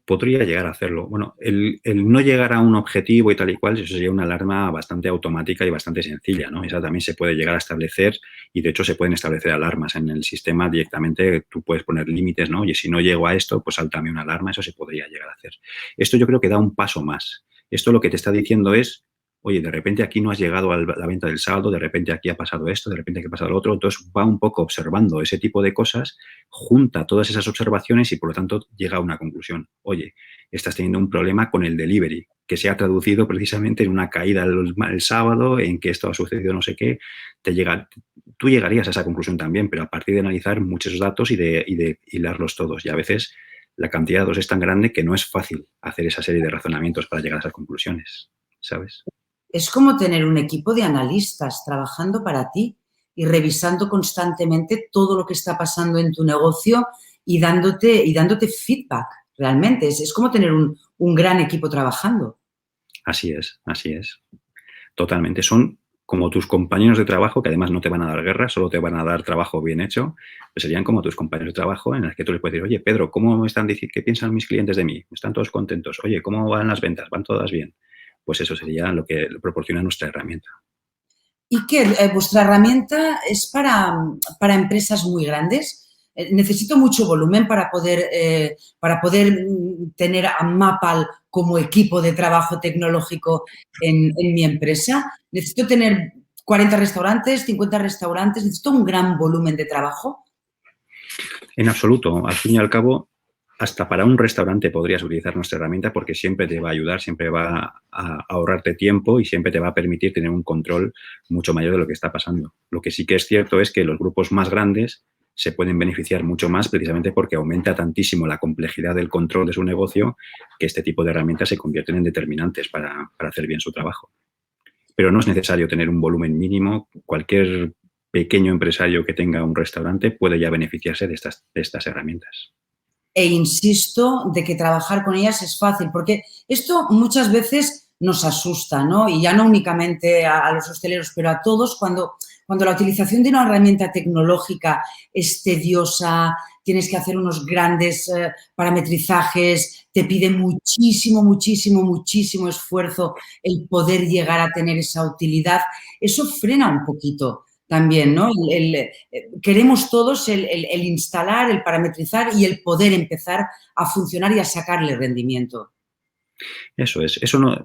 Speaker 2: Podría llegar a hacerlo. Bueno, el no llegar a un objetivo y tal y cual, eso sería una alarma bastante automática y bastante sencilla, ¿no? Esa también se puede llegar a establecer y, de hecho, se pueden establecer alarmas en el sistema directamente. Tú puedes poner límites, ¿no? Oye, si no llego a esto, pues sáltame una alarma. Eso se podría llegar a hacer. Esto yo creo que da un paso más. Esto lo que te está diciendo es, oye, de repente aquí no has llegado a la venta del saldo, de repente aquí ha pasado esto, de repente aquí ha pasado lo otro. Entonces va un poco observando ese tipo de cosas, junta todas esas observaciones y, por lo tanto, llega a una conclusión. Oye, estás teniendo un problema con el delivery, que se ha traducido precisamente en una caída el sábado, en que esto ha sucedido no sé qué. Tú llegarías a esa conclusión también, pero a partir de analizar muchos datos y de hilarlos todos. Y a veces la cantidad de datos es tan grande que no es fácil hacer esa serie de razonamientos para llegar a esas conclusiones. ¿sabes?
Speaker 1: Es como tener un equipo de analistas trabajando para ti y revisando constantemente todo lo que está pasando en tu negocio y dándote feedback, realmente. Es como tener un gran equipo trabajando.
Speaker 2: Así es. Totalmente. Son como tus compañeros de trabajo, que además no te van a dar guerra, solo te van a dar trabajo bien hecho, pues serían como tus compañeros de trabajo en los que tú les puedes decir, oye, Pedro, ¿cómo me están diciendo, qué piensan mis clientes de mí? ¿Están todos contentos? Oye, ¿cómo van las ventas? ¿Van todas bien? Pues eso sería lo que proporciona nuestra herramienta.
Speaker 1: ¿Y qué? ¿Vuestra herramienta es para empresas muy grandes? Necesito mucho volumen para poder tener a Mapal como equipo de trabajo tecnológico en mi empresa. Necesito tener 40 restaurantes, 50 restaurantes, necesito un gran volumen de trabajo.
Speaker 2: En absoluto. Al fin y al cabo, hasta para un restaurante podrías utilizar nuestra herramienta porque siempre te va a ayudar, siempre va a ahorrarte tiempo y siempre te va a permitir tener un control mucho mayor de lo que está pasando. Lo que sí que es cierto es que los grupos más grandes se pueden beneficiar mucho más precisamente porque aumenta tantísimo la complejidad del control de su negocio que este tipo de herramientas se convierten en determinantes para hacer bien su trabajo. Pero no es necesario tener un volumen mínimo. Cualquier pequeño empresario que tenga un restaurante puede ya beneficiarse de estas herramientas.
Speaker 1: E insisto de que trabajar con ellas es fácil, porque esto muchas veces nos asusta, ¿no? Y ya no únicamente a los hosteleros, pero a todos cuando la utilización de una herramienta tecnológica es tediosa, tienes que hacer unos grandes parametrizajes, te pide muchísimo, muchísimo, muchísimo esfuerzo el poder llegar a tener esa utilidad. Eso frena un poquito también, ¿no? Queremos todos el instalar, el parametrizar y el poder empezar a funcionar y a sacarle rendimiento.
Speaker 2: Eso es. Eso no,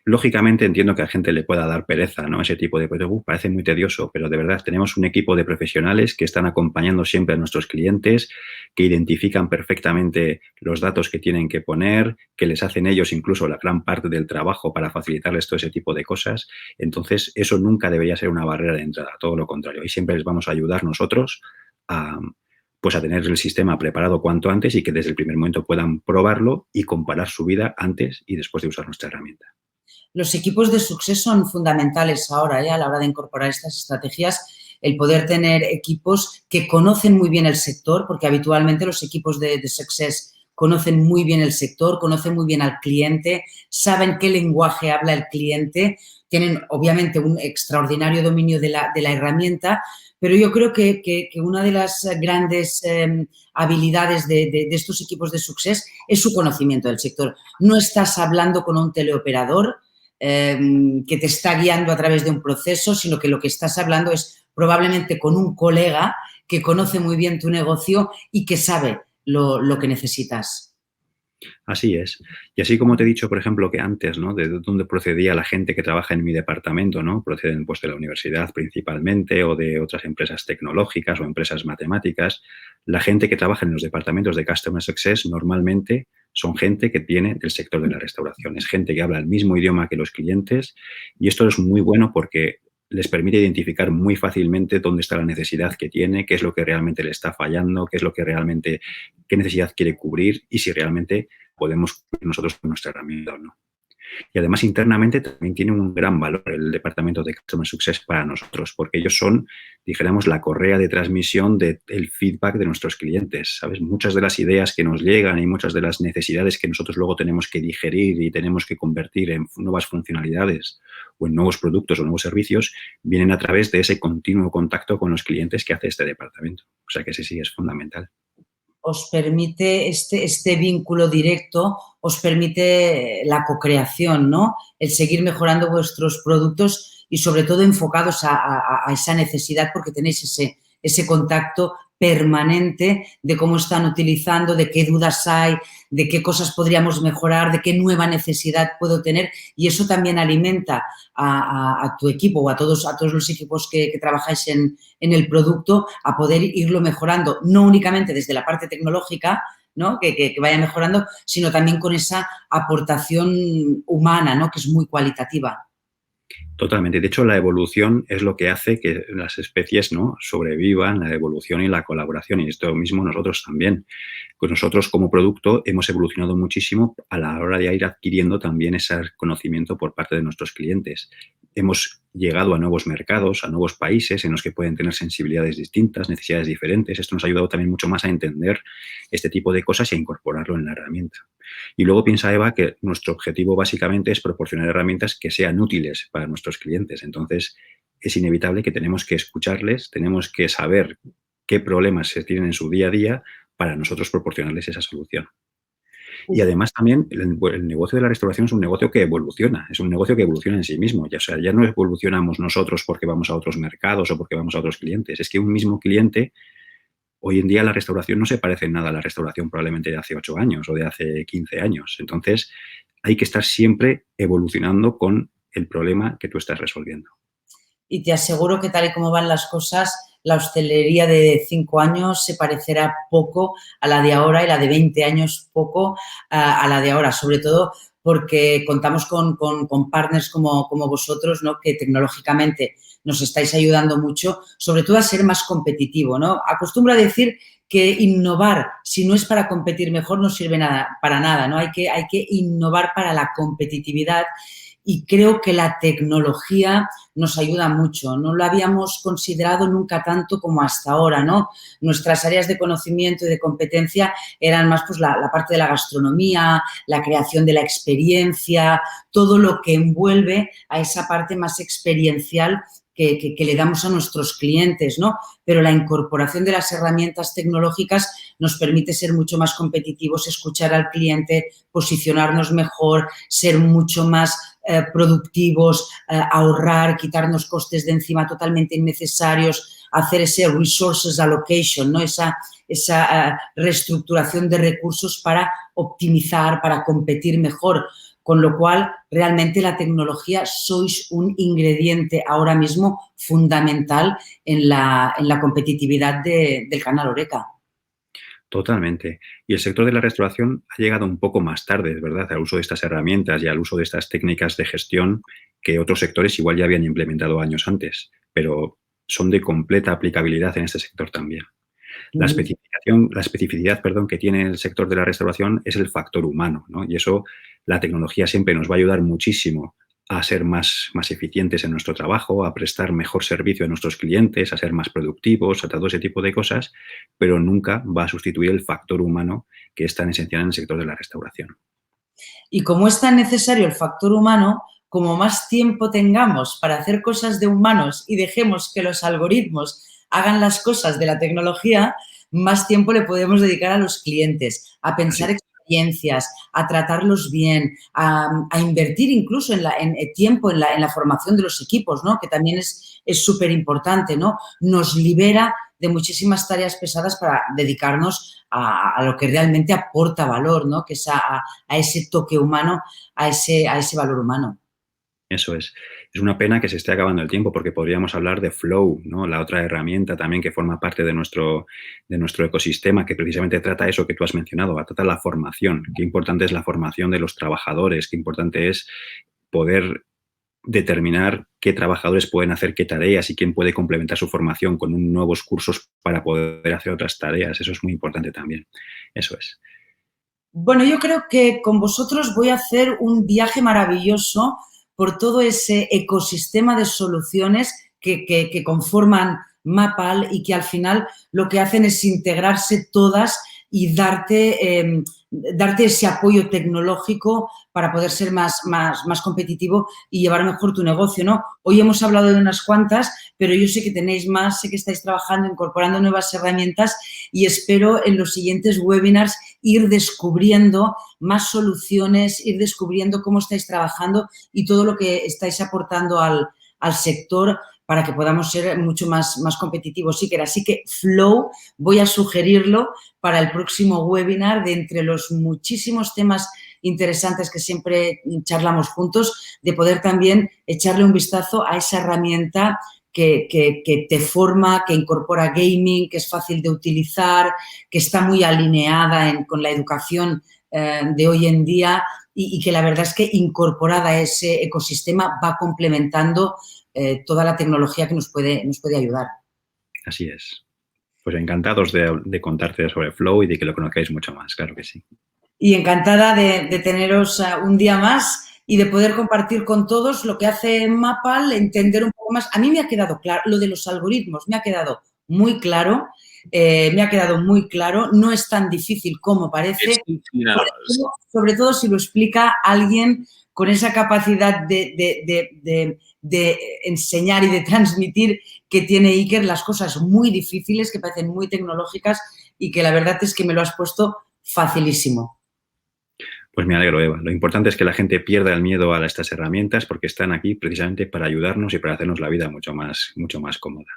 Speaker 2: lógicamente entiendo que a gente le pueda dar pereza, ¿no? Ese tipo de cosas. Parece muy tedioso, pero de verdad tenemos un equipo de profesionales que están acompañando siempre a nuestros clientes, que identifican perfectamente los datos que tienen que poner, que les hacen ellos incluso la gran parte del trabajo para facilitarles todo ese tipo de cosas. Entonces, eso nunca debería ser una barrera de entrada, todo lo contrario. Y siempre les vamos a ayudar nosotros a pues a tener el sistema preparado cuanto antes y que desde el primer momento puedan probarlo y comparar su vida antes y después de usar nuestra herramienta.
Speaker 1: Los equipos de success son fundamentales ahora, a la hora de incorporar estas estrategias, el poder tener equipos que conocen muy bien el sector, porque habitualmente los equipos de success conocen muy bien el sector, conocen muy bien al cliente, saben qué lenguaje habla el cliente, tienen obviamente un extraordinario dominio de la herramienta, pero yo creo que una de las grandes habilidades de estos equipos de success es su conocimiento del sector. No estás hablando con un teleoperador que te está guiando a través de un proceso, sino que lo que estás hablando es probablemente con un colega que conoce muy bien tu negocio y que sabe lo que necesitas.
Speaker 2: Así es. Y así como te he dicho, por ejemplo, que antes, ¿no? De dónde procedía la gente que trabaja en mi departamento, ¿no? Proceden pues de la universidad principalmente o de otras empresas tecnológicas o empresas matemáticas. La gente que trabaja en los departamentos de Customer Success normalmente son gente que viene del sector de la restauración. Es gente que habla el mismo idioma que los clientes y esto es muy bueno porque les permite identificar muy fácilmente dónde está la necesidad que tiene, qué es lo que realmente le está fallando, qué es lo que realmente, qué necesidad quiere cubrir y si realmente podemos cubrir nosotros con nuestra herramienta o no. Y además internamente también tiene un gran valor el departamento de Customer Success para nosotros, porque ellos son, dijéramos, la correa de transmisión del feedback de nuestros clientes, ¿sabes? Muchas de las ideas que nos llegan y muchas de las necesidades que nosotros luego tenemos que digerir y tenemos que convertir en nuevas funcionalidades o en nuevos productos o nuevos servicios, vienen a través de ese continuo contacto con los clientes que hace este departamento. O sea que ese sí es fundamental.
Speaker 1: Os permite este vínculo directo, os permite la cocreación, ¿no? El seguir mejorando vuestros productos y sobre todo enfocados a esa necesidad porque tenéis ese contacto permanente de cómo están utilizando, de qué dudas hay, de qué cosas podríamos mejorar, de qué nueva necesidad puedo tener y eso también alimenta a tu equipo o a todos los equipos que trabajáis en el producto a poder irlo mejorando, no únicamente desde la parte tecnológica, ¿no? que vaya mejorando, sino también con esa aportación humana, ¿no? Que es muy cualitativa.
Speaker 2: Totalmente. De hecho, la evolución es lo que hace que las especies, ¿no?, sobrevivan, la evolución y la colaboración. Y esto mismo nosotros también. Pues nosotros como producto hemos evolucionado muchísimo a la hora de ir adquiriendo también ese conocimiento por parte de nuestros clientes. Hemos llegado a nuevos mercados, a nuevos países en los que pueden tener sensibilidades distintas, necesidades diferentes. Esto nos ha ayudado también mucho más a entender este tipo de cosas y a incorporarlo en la herramienta. Y luego piensa, Eva, que nuestro objetivo básicamente es proporcionar herramientas que sean útiles para nuestros clientes. Entonces, es inevitable que tenemos que escucharles, tenemos que saber qué problemas se tienen en su día a día para nosotros proporcionarles esa solución. Y además también el negocio de la restauración es un negocio que evoluciona, es un negocio que evoluciona en sí mismo. Ya, o sea, ya no evolucionamos nosotros porque vamos a otros mercados o porque vamos a otros clientes. Es que un mismo cliente, hoy en día la restauración no se parece en nada a la restauración probablemente de hace 8 años o de hace 15 años. Entonces, hay que estar siempre evolucionando con el problema que tú estás resolviendo.
Speaker 1: Y te aseguro que tal y como van las cosas, la hostelería de 5 años se parecerá poco a la de ahora y la de 20 años poco a la de ahora, sobre todo porque contamos con partners como vosotros, ¿no?, que tecnológicamente nos estáis ayudando mucho, sobre todo a ser más competitivo, ¿no? Acostumbro a decir que innovar, si no es para competir mejor, no sirve para nada, ¿no? Hay que innovar para la competitividad y creo que la tecnología nos ayuda mucho. No lo habíamos considerado nunca tanto como hasta ahora, ¿no? Nuestras áreas de conocimiento y de competencia eran más pues la parte de la gastronomía, la creación de la experiencia, todo lo que envuelve a esa parte más experiencial que le damos a nuestros clientes, ¿no? Pero la incorporación de las herramientas tecnológicas nos permite ser mucho más competitivos, escuchar al cliente, posicionarnos mejor, ser mucho más productivos, ahorrar, quitarnos costes de encima totalmente innecesarios, hacer ese resources allocation, ¿no? Esa reestructuración de recursos para optimizar, para competir mejor. Con lo cual, realmente la tecnología sois un ingrediente ahora mismo fundamental en la competitividad del canal Horeca.
Speaker 2: Totalmente. Y el sector de la restauración ha llegado un poco más tarde, es verdad, al uso de estas herramientas y al uso de estas técnicas de gestión que otros sectores igual ya habían implementado años antes, pero son de completa aplicabilidad en este sector también. La especificidad, perdón, que tiene el sector de la restauración es el factor humano, ¿no? Y eso la tecnología siempre nos va a ayudar muchísimo a ser más eficientes en nuestro trabajo, a prestar mejor servicio a nuestros clientes, a ser más productivos, a todo ese tipo de cosas, pero nunca va a sustituir el factor humano que es tan esencial en el sector de la restauración.
Speaker 1: Y como es tan necesario el factor humano, como más tiempo tengamos para hacer cosas de humanos y dejemos que los algoritmos hagan las cosas de la tecnología, más tiempo le podemos dedicar a los clientes, a
Speaker 2: Así
Speaker 1: pensar experiencias, a tratarlos bien, a invertir incluso en tiempo en la formación de los equipos, ¿no? Que también es súper importante, ¿no? Nos libera de muchísimas tareas pesadas para dedicarnos a lo que realmente aporta valor, ¿no? Que es a ese toque humano, a ese valor humano.
Speaker 2: Eso es. Es una pena que se esté acabando el tiempo porque podríamos hablar de Flow, ¿no? La otra herramienta también que forma parte de nuestro ecosistema, que precisamente trata eso que tú has mencionado, trata la formación. Qué importante es la formación de los trabajadores, qué importante es poder determinar qué trabajadores pueden hacer qué tareas y quién puede complementar su formación con nuevos cursos para poder hacer otras tareas. Eso es muy importante también. Eso es.
Speaker 1: Bueno, yo creo que con vosotros voy a hacer un viaje maravilloso por todo ese ecosistema de soluciones que conforman Mapal y que al final lo que hacen es integrarse todas y darte ese apoyo tecnológico para poder ser más competitivo y llevar mejor tu negocio, ¿no? Hoy hemos hablado de unas cuantas, pero yo sé que tenéis más, sé que estáis trabajando, incorporando nuevas herramientas y espero en los siguientes webinars ir descubriendo más soluciones, ir descubriendo cómo estáis trabajando y todo lo que estáis aportando al sector para que podamos ser mucho más competitivos. Así que Flow, voy a sugerirlo para el próximo webinar de entre los muchísimos temas interesantes que siempre charlamos juntos, de poder también echarle un vistazo a esa herramienta que te forma, que incorpora gaming, que es fácil de utilizar, que está muy alineada con la educación de hoy en día y que la verdad es que incorporada a ese ecosistema va complementando toda la tecnología que nos puede ayudar.
Speaker 2: Así es. Pues encantados de contarte sobre Flow y de que lo conozcáis mucho más, claro que sí.
Speaker 1: Y encantada de teneros un día más y de poder compartir con todos lo que hace Mapal, entender un poco más. A mí me ha quedado claro, lo de los algoritmos me ha quedado muy claro, no es tan difícil como parece, sobre todo si lo explica alguien con esa capacidad de enseñar y de transmitir que tiene Iker, las cosas muy difíciles que parecen muy tecnológicas y que la verdad es que me lo has puesto facilísimo.
Speaker 2: Pues me alegro, Eva. Lo importante es que la gente pierda el miedo a estas herramientas porque están aquí precisamente para ayudarnos y para hacernos la vida mucho más cómoda.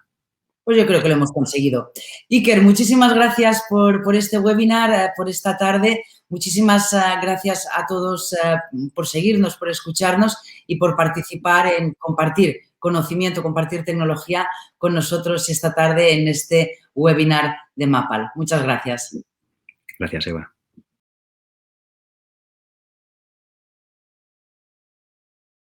Speaker 1: Pues yo creo que lo hemos conseguido. Iker, muchísimas gracias por este webinar, por esta tarde. Muchísimas gracias a todos por seguirnos, por escucharnos y por participar en compartir conocimiento, compartir tecnología con nosotros esta tarde en este webinar de Mapal. Muchas gracias.
Speaker 2: Gracias, Eva.